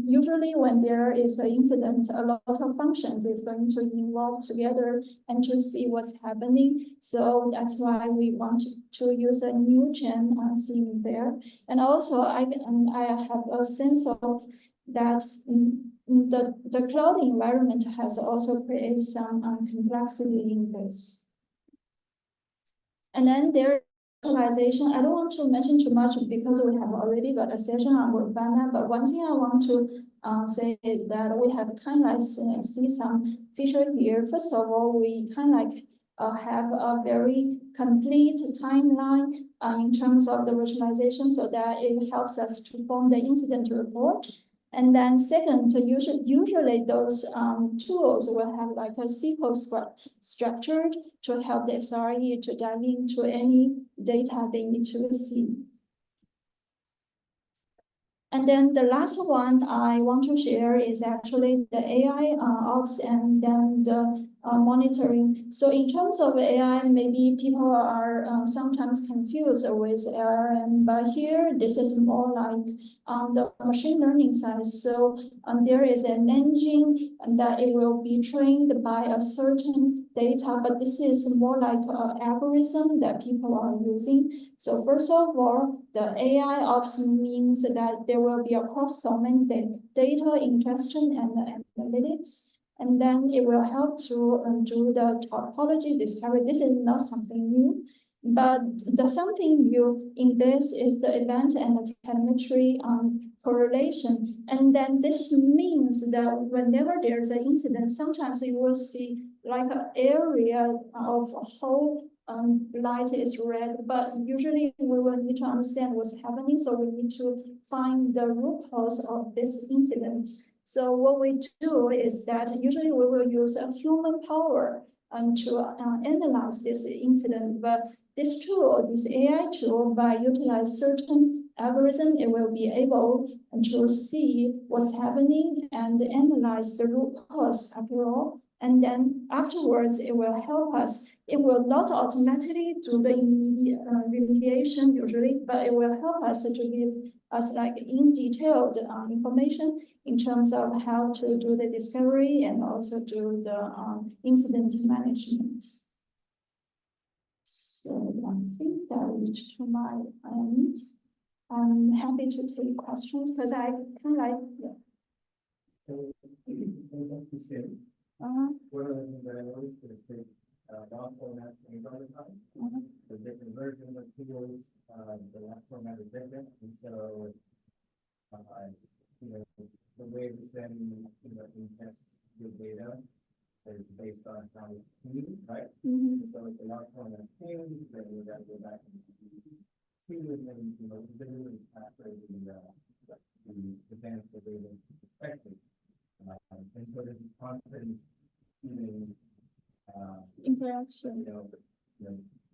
[SPEAKER 8] usually when there is an incident, a lot of functions is going to involve together and to see what's happening. So that's why we want to use a new gen theme there. And also I have a sense of that the cloud environment has also created some complexity in this. And then there virtualization. I don't want to mention too much because we have already got a session on Grafana, but one thing I want to say is that we have kind of like see some feature here. First of all, we kind of like have a very complete timeline in terms of the virtualization, so that it helps us to form the incident report. And then second, usually those tools will have like a SQL structured to help the SRE to dive into any data they need to see. And then the last one I want to share is actually the AI ops and then the monitoring. So in terms of AI, maybe people are sometimes confused with LLM, but here this is more like on the machine learning side. So there is an engine and that it will be trained by a certain data, but this is more like an algorithm that people are using. So first of all, the AI ops means that there will be a cross-domain data ingestion and analytics, and then it will help to do the topology discovery. This is not something new, but the something new in this is the event and the telemetry correlation. And then this means that whenever there's an incident, sometimes you will see like an area of a whole light is red, but usually we will need to understand what's happening. So we need to find the root cause of this incident. So what we do is that usually we will use a human power to analyze this incident. But this tool, this AI tool, by utilize certain algorithm, it will be able to see what's happening and analyze the root cause after all. And then afterwards, it will help us. It will not automatically do the immediate remediation usually, but it will help us to give us like in detailed information in terms of how to do the discovery and also do the incident management. So I think that reached to my end. I'm happy to take questions because I kind of like.
[SPEAKER 3] So, one of the things that I noticed is the log format change all the time. The different versions of tools, the log format is different, and so the way we send ingest your data is based on how it's cleaned, right? So if the log format changes, then we got to go back and clean it, and literally after the event the data is expected. And so there's this constant
[SPEAKER 8] interaction.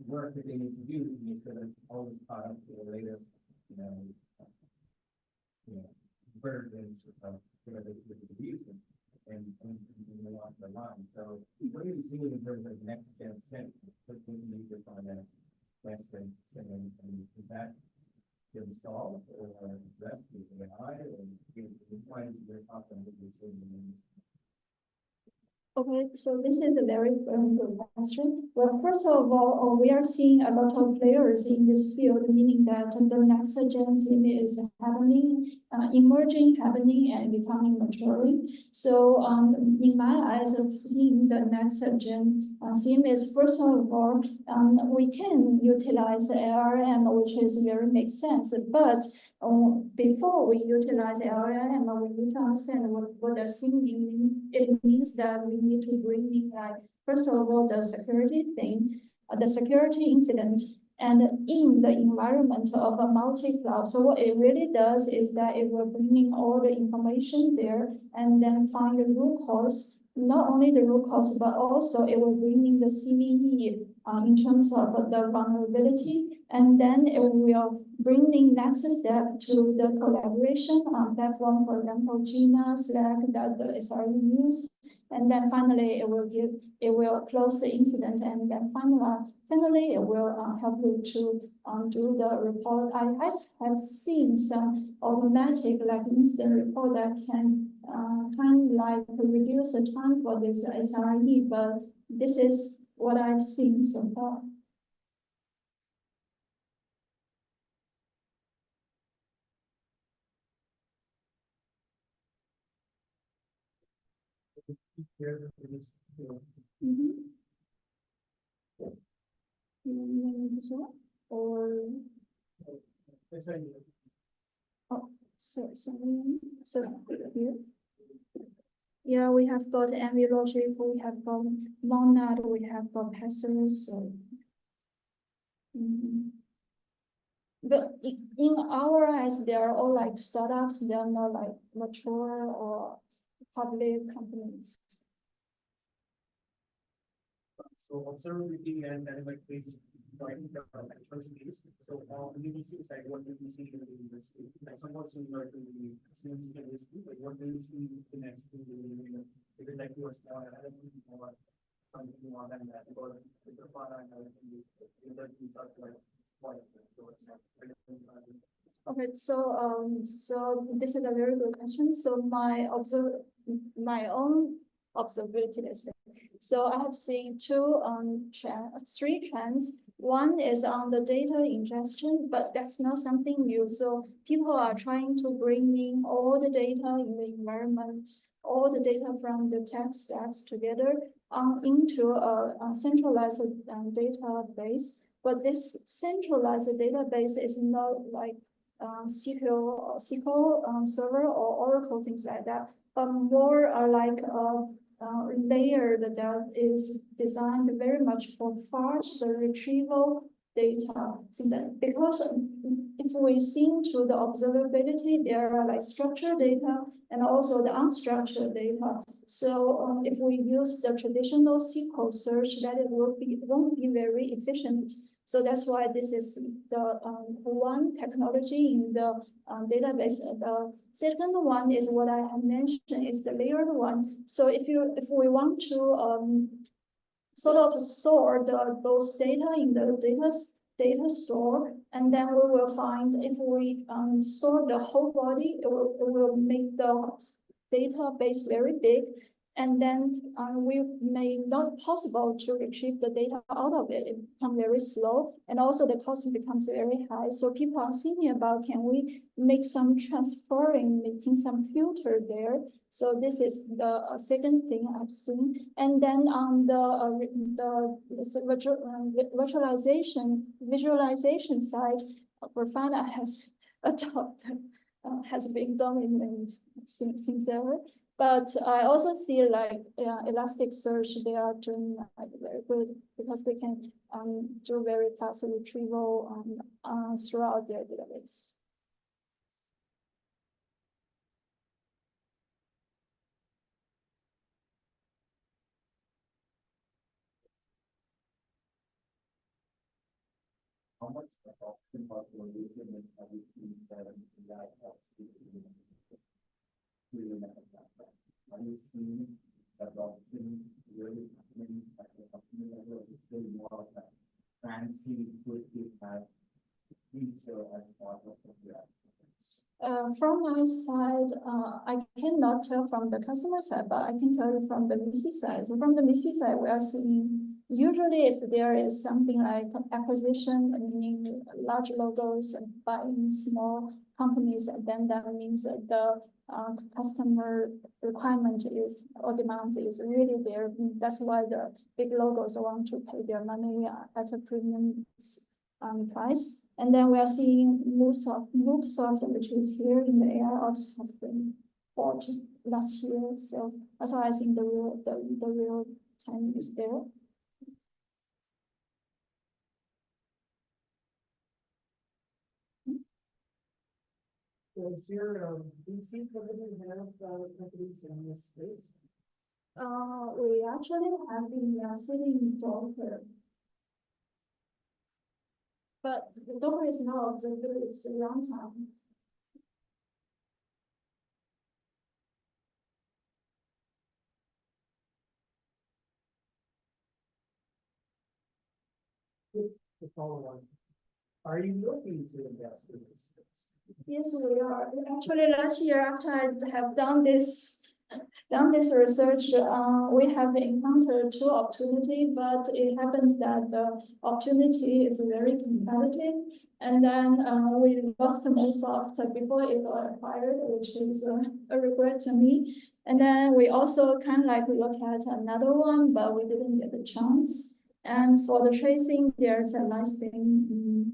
[SPEAKER 3] Work that they need to do to make sure that it's always caught up to the latest, versions of whatever they're using and along the line. So what are you seeing in terms of next gen sync? What do you need to find out next gen sync, and is that been solved or addressed with AI, or why you're talking about this?
[SPEAKER 8] Okay, so this is a very good question. Well, first of all, we are seeing a lot of players in this field, meaning that the next gen SIEM is happening, emerging, happening, and becoming maturing. So, in my eyes of seeing the next gen SIEM is, first of all, we can utilize ARM, which is very makes sense, but before we utilize LLM, we need to understand what the SIEM means. It means that we need to bring in, like, first of all, the security thing, the security incident, and in the environment of a multi-cloud. So what it really does is that it will bring in all the information there and then find the root cause. Not only the root cause, but also it will bring in the CVE in terms of the vulnerability, and then it will bring in next step to the collaboration platform, for example, Gina, Slack, that the SRE use, and then finally it will close the incident, and then finally it will help you to do the report. I have seen some automatic like incident report that can kind of like reduce the time for this SRE, but this is what I've seen so far. Or so here. Yeah, we have got MV logic, we have got monad, we have got passers. So, but in our eyes, they are all like startups. They are not like mature or public companies.
[SPEAKER 7] So observability and telemetry joining the actual space. So on the VC side, what do you see in the industry? Like somewhat similar to the CMC industry, like what do you see the next thing in? Is it like towards more analytics or something more than that? Because the Grafana and everything, the other things are like what towards that.
[SPEAKER 8] Okay, so this is a very good question. So my own observability, let's say. So I have seen three trends. One is on the data ingestion, but that's not something new. So people are trying to bring in all the data in the environment, all the data from the tech stacks together into a centralized database. But this centralized database is not like SQL Server or Oracle, things like that, but more like layered that is designed very much for fast retrieval data. Because if we see to the observability, there are like structured data and also the unstructured data. So if we use the traditional SQL search, that it won't be very efficient. So that's why this is the one technology in the database. The second one is what I have mentioned is the layered one. So if we want to sort of store those data in the data store, and then we will find if we store the whole body, it will make the database very big. And then we may not possible to retrieve the data out of it. It becomes very slow, and also the cost becomes very high. So people are thinking about, can we make some transferring, making some filter there? So this is the second thing I've seen. And then on the visualization side, Grafana has adopted, has been dominant since ever. But I also see like Elasticsearch, they are doing like very good because they can do very fast retrieval throughout their database.
[SPEAKER 2] How much adoption of your users have you seen that helps you to are you seeing adoption really happening at the company level? It's still more of a fancy, quickly have feature as part of the application?
[SPEAKER 8] From my side, I cannot tell from the customer side, but I can tell you from the VC side. So from the VC side, we are seeing usually if there is something like acquisition, meaning large logos and buying small companies, then that means that the customer requirement is or demands is really there. That's why the big logos want to pay their money at a premium price. And then we are seeing Movesoft, which is here in the AI ops, has been bought last year. So that's why I think the real time is there.
[SPEAKER 7] So here, VC companies have companies in this space.
[SPEAKER 8] We actually have been sitting in Docker. But Docker is not observability, it's a runtime.
[SPEAKER 7] The follow-on. Are you looking to invest in this space?
[SPEAKER 8] Yes, we are. Actually, last year after I have done this research, we have encountered two opportunities, but it happens that the opportunity is very competitive. And then we lost Movesoft before it got acquired, which is a regret to me. And then we also kind of like look at another one, but we didn't get the chance. And for the tracing, there's a nice thing.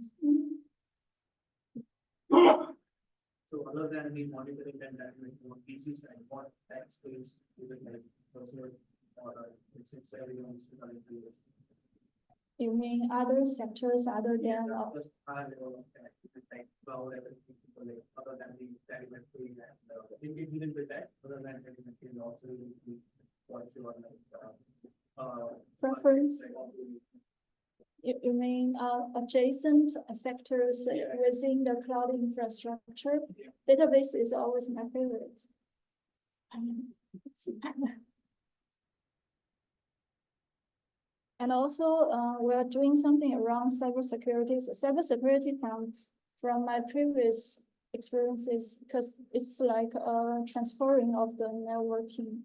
[SPEAKER 7] So other than the monitoring and that on PC side, what tech space is it like personal or it's everyone's
[SPEAKER 8] You mean other sectors other than
[SPEAKER 7] just high level of tech, like cloud everything like other than the telemetry and it didn't with that, other than telemetry and also what's your like
[SPEAKER 8] preference? You mean adjacent sectors within the cloud infrastructure? Database is always my favorite. And also, we are doing something around cybersecurity. So cybersecurity from my previous experiences, because it's like a transferring of the networking.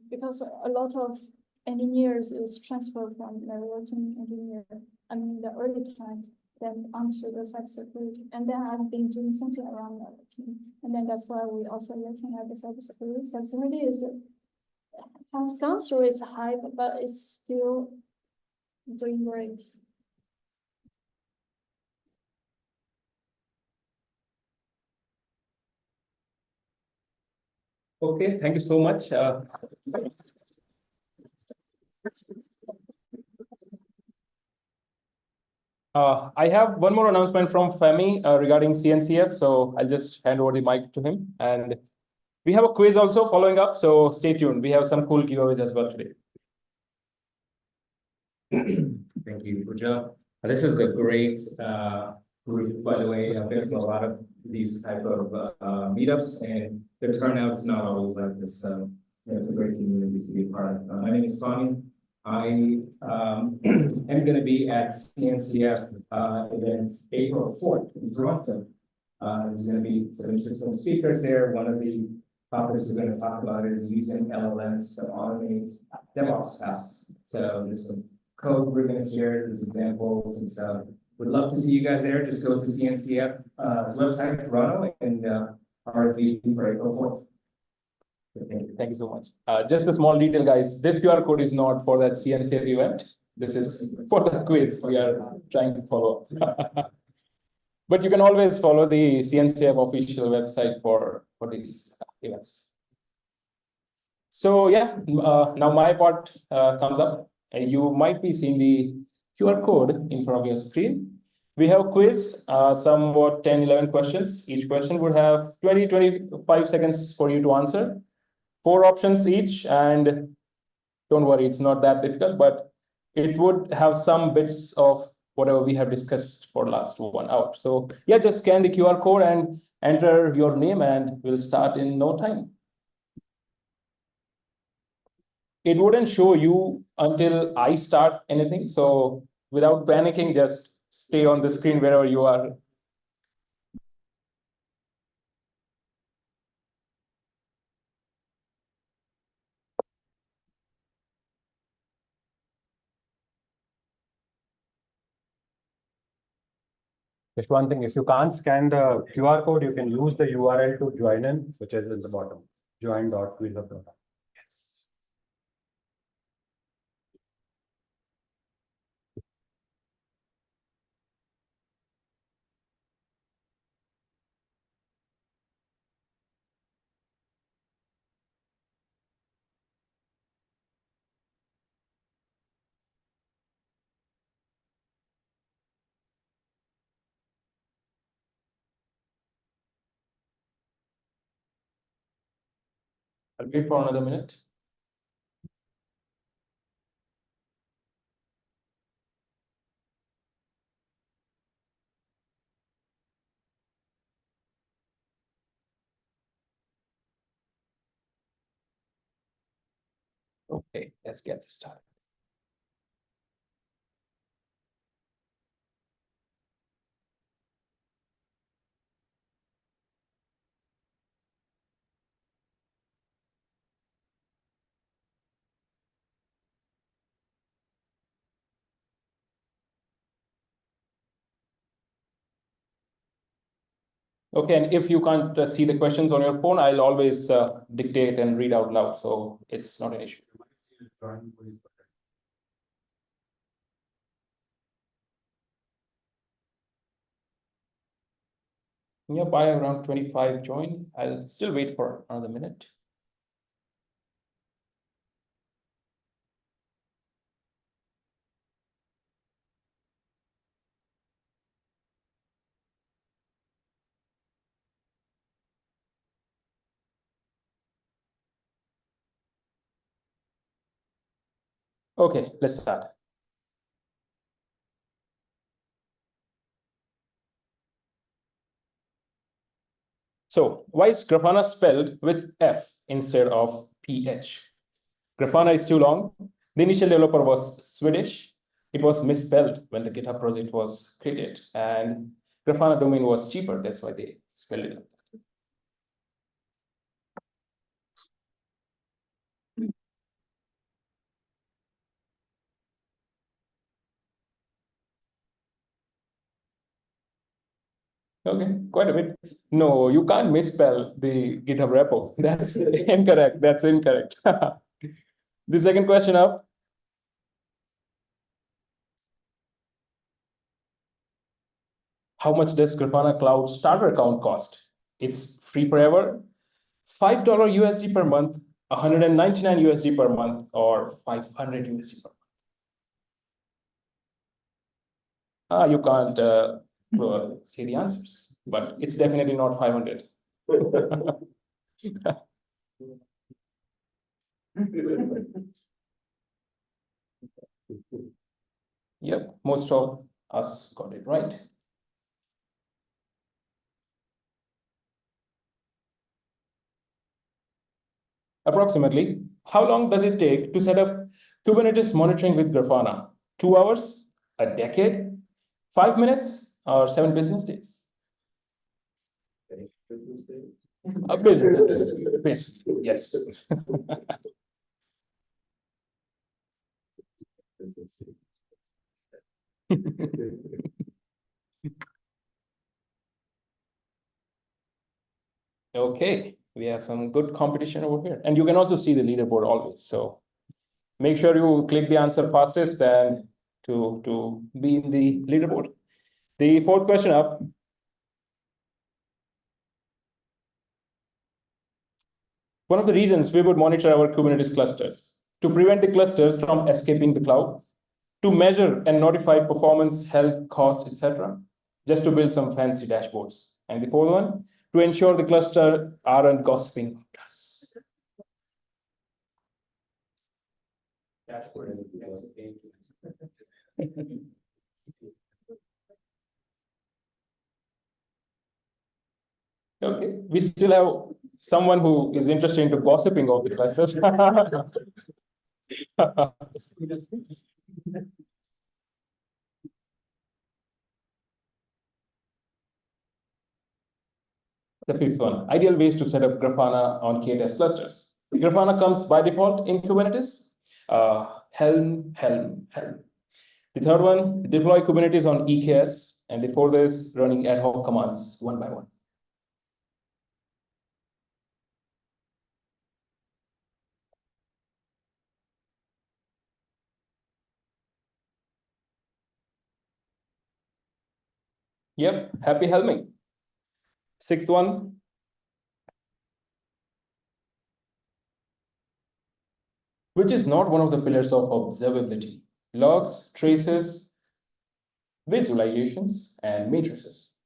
[SPEAKER 8] Because a lot of engineers is transferred from networking engineer, the early time, then onto the cybersecurity. And then I've been doing something around networking. And then that's why we also looking at the cybersecurity. Cybersecurity has gone through its hype, but it's still doing great.
[SPEAKER 1] Okay, thank you so much. I have one more announcement from Femi regarding CNCF, so I'll just hand over the mic to him. And we have a quiz also following up, so stay tuned. We have some cool giveaways as well today.
[SPEAKER 9] Thank you, Pooja. This is a great group, by the way. I've been to a lot of these type of meetups, and the turnout is not always like this. So it's a great community to be a part of. My name is Sonny. I am going to be at CNCF event April 4th in Toronto. There's going to be some interesting speakers there. One of the topics we're going to talk about is using LLMs to automate DevOps tasks. So there's some code we're going to share, there's examples, and so would love to see you guys there. Just go to CNCF website, Toronto, and RSVP for April 4th.
[SPEAKER 1] Thank you so much. Just a small detail, guys. This QR code is not for that CNCF event. This is for the quiz we are trying to follow. But you can always follow the CNCF official website for these events. So yeah, now my part comes up. You might be seeing the QR code in front of your screen. We have a quiz, somewhat 10, 11 questions. Each question would have 20, 25 seconds for you to answer. 4 options each, and don't worry, it's not that difficult, but it would have some bits of whatever we have discussed for the last 1 hour. So yeah, just scan the QR code and enter your name, and we'll start in no time. It wouldn't show you until I start anything. So without panicking, just stay on the screen wherever you are.
[SPEAKER 10] Just one thing, if you can't scan the QR code, you can use the URL to join in, which is in the bottom, join.quizhub.com.
[SPEAKER 1] Yes. I'll wait for another minute. Okay, let's get started. Okay, and if you can't see the questions on your phone, I'll always dictate and read out loud, so it's not an issue. Yep, I have around 25 joined. I'll still wait for another minute. Okay, let's start. So why is Grafana spelled with F instead of PH? Grafana is too long. The initial developer was Swedish. It was misspelled when the GitHub project was created, and Grafana domain was cheaper. That's why they spelled it. Okay, quite a bit. No, you can't misspell the GitHub repo. That's incorrect. That's incorrect. The second question up. How much does Grafana Cloud starter account cost? It's free forever. $5 USD per month, 199 USD per month, or 500 USD per month. You can't see the answers, but it's definitely not 500. Yep, most of us got it right. Approximately, how long does it take to set up Kubernetes monitoring with Grafana? 2 hours, a decade, 5 minutes, or 7 business days? A business, basically, yes. Okay, we have some good competition over here. And you can also see the leaderboard always. So make sure you click the answer fastest and to be in the leaderboard. The fourth question up. One of the reasons we would monitor our Kubernetes clusters to prevent the clusters from escaping the cloud, to measure and notify performance, health, cost, etc., just to build some fancy dashboards. And the fourth one, to ensure the cluster aren't gossiping us. Okay, we still have someone who is interested into gossiping of the clusters. The fifth one, ideal ways to set up Grafana on K8S clusters. Grafana comes by default in Kubernetes. Helm. The third one, deploy Kubernetes on EKS. And the fourth is running ad hoc commands one by one. Yep, happy helming. Sixth one, which is not one of the pillars of observability: logs, traces, visualizations, and matrices.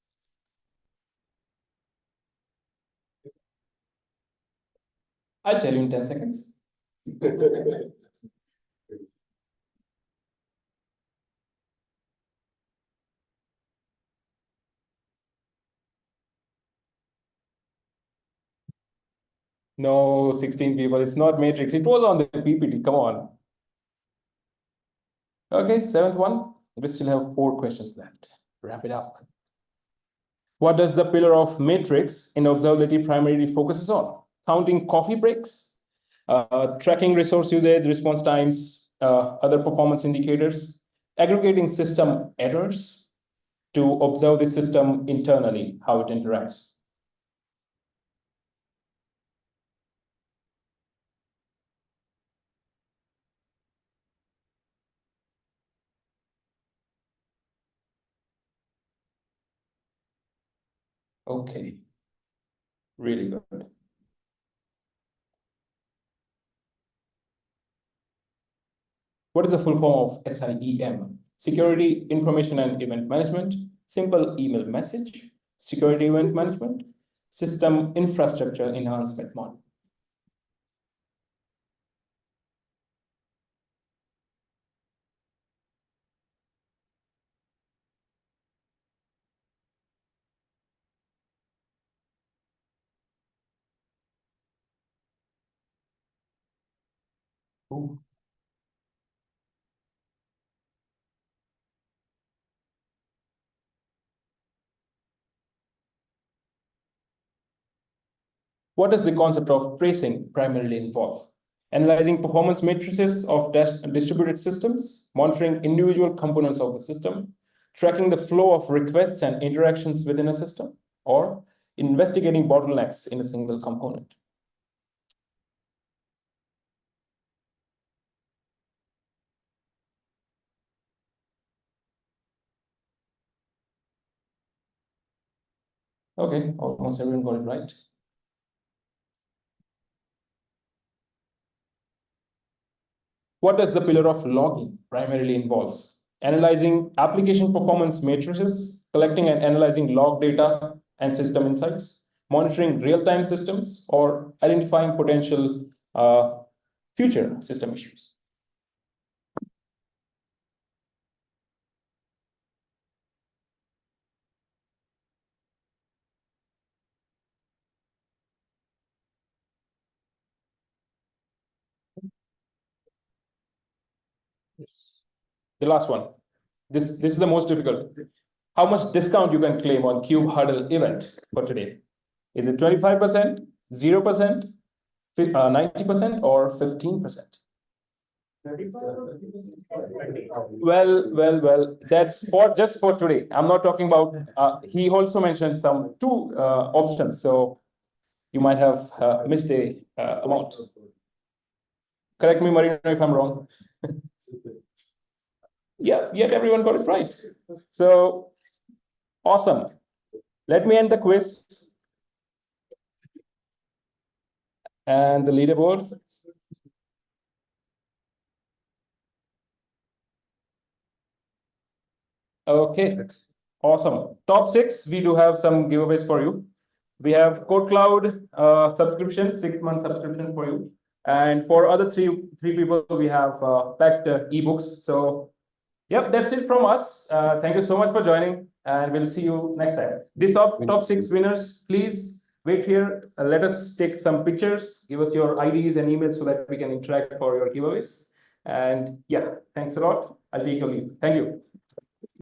[SPEAKER 1] I'll tell you in 10 seconds. No, 16 people. It's not matrix. It was on the PPT. Come on. Okay, seventh one. We still have 4 questions left. Wrap it up. What does the pillar of matrix in observability primarily focuses on? Counting coffee breaks, tracking resource usage, response times, other performance indicators, aggregating system errors to observe the system internally, how it interacts. Okay, really good. What is the full form of SIEM? Security, Information and Event Management, Simple Email Message, Security Event Management, System Infrastructure Enhancement Model. What does the concept of tracing primarily involve? Analyzing performance matrices of distributed systems, monitoring individual components of the system, tracking the flow of requests and interactions within a system, or investigating bottlenecks in a single component. Okay, almost everyone got it right. What does the pillar of logging primarily involves? Analyzing application performance matrices, collecting and analyzing log data and system insights, monitoring real-time systems, or identifying potential future system issues. The last one. This is the most difficult. How much discount you can claim on Cube Huddle event for today? Is it 25%, 0%, 90%, or 15%? Well, that's for just for today. I'm not talking about, he also mentioned some two options. So you might have missed the amount. Correct me, Marino, if I'm wrong. Yeah, yet everyone got it right. So awesome. Let me end the quiz and the leaderboard. Okay, awesome. Top 6, we do have some giveaways for you. We have Code Cloud subscription, 6-month subscription for you. And for other three people, we have packed ebooks. So, yep, that's it from us. Thank you so much for joining, and we'll see you next time. These top 6 winners, please wait here. Let us take some pictures. Give us your IDs and emails so that we can interact for your giveaways. And yeah, thanks a lot. I'll take your leave. Thank you.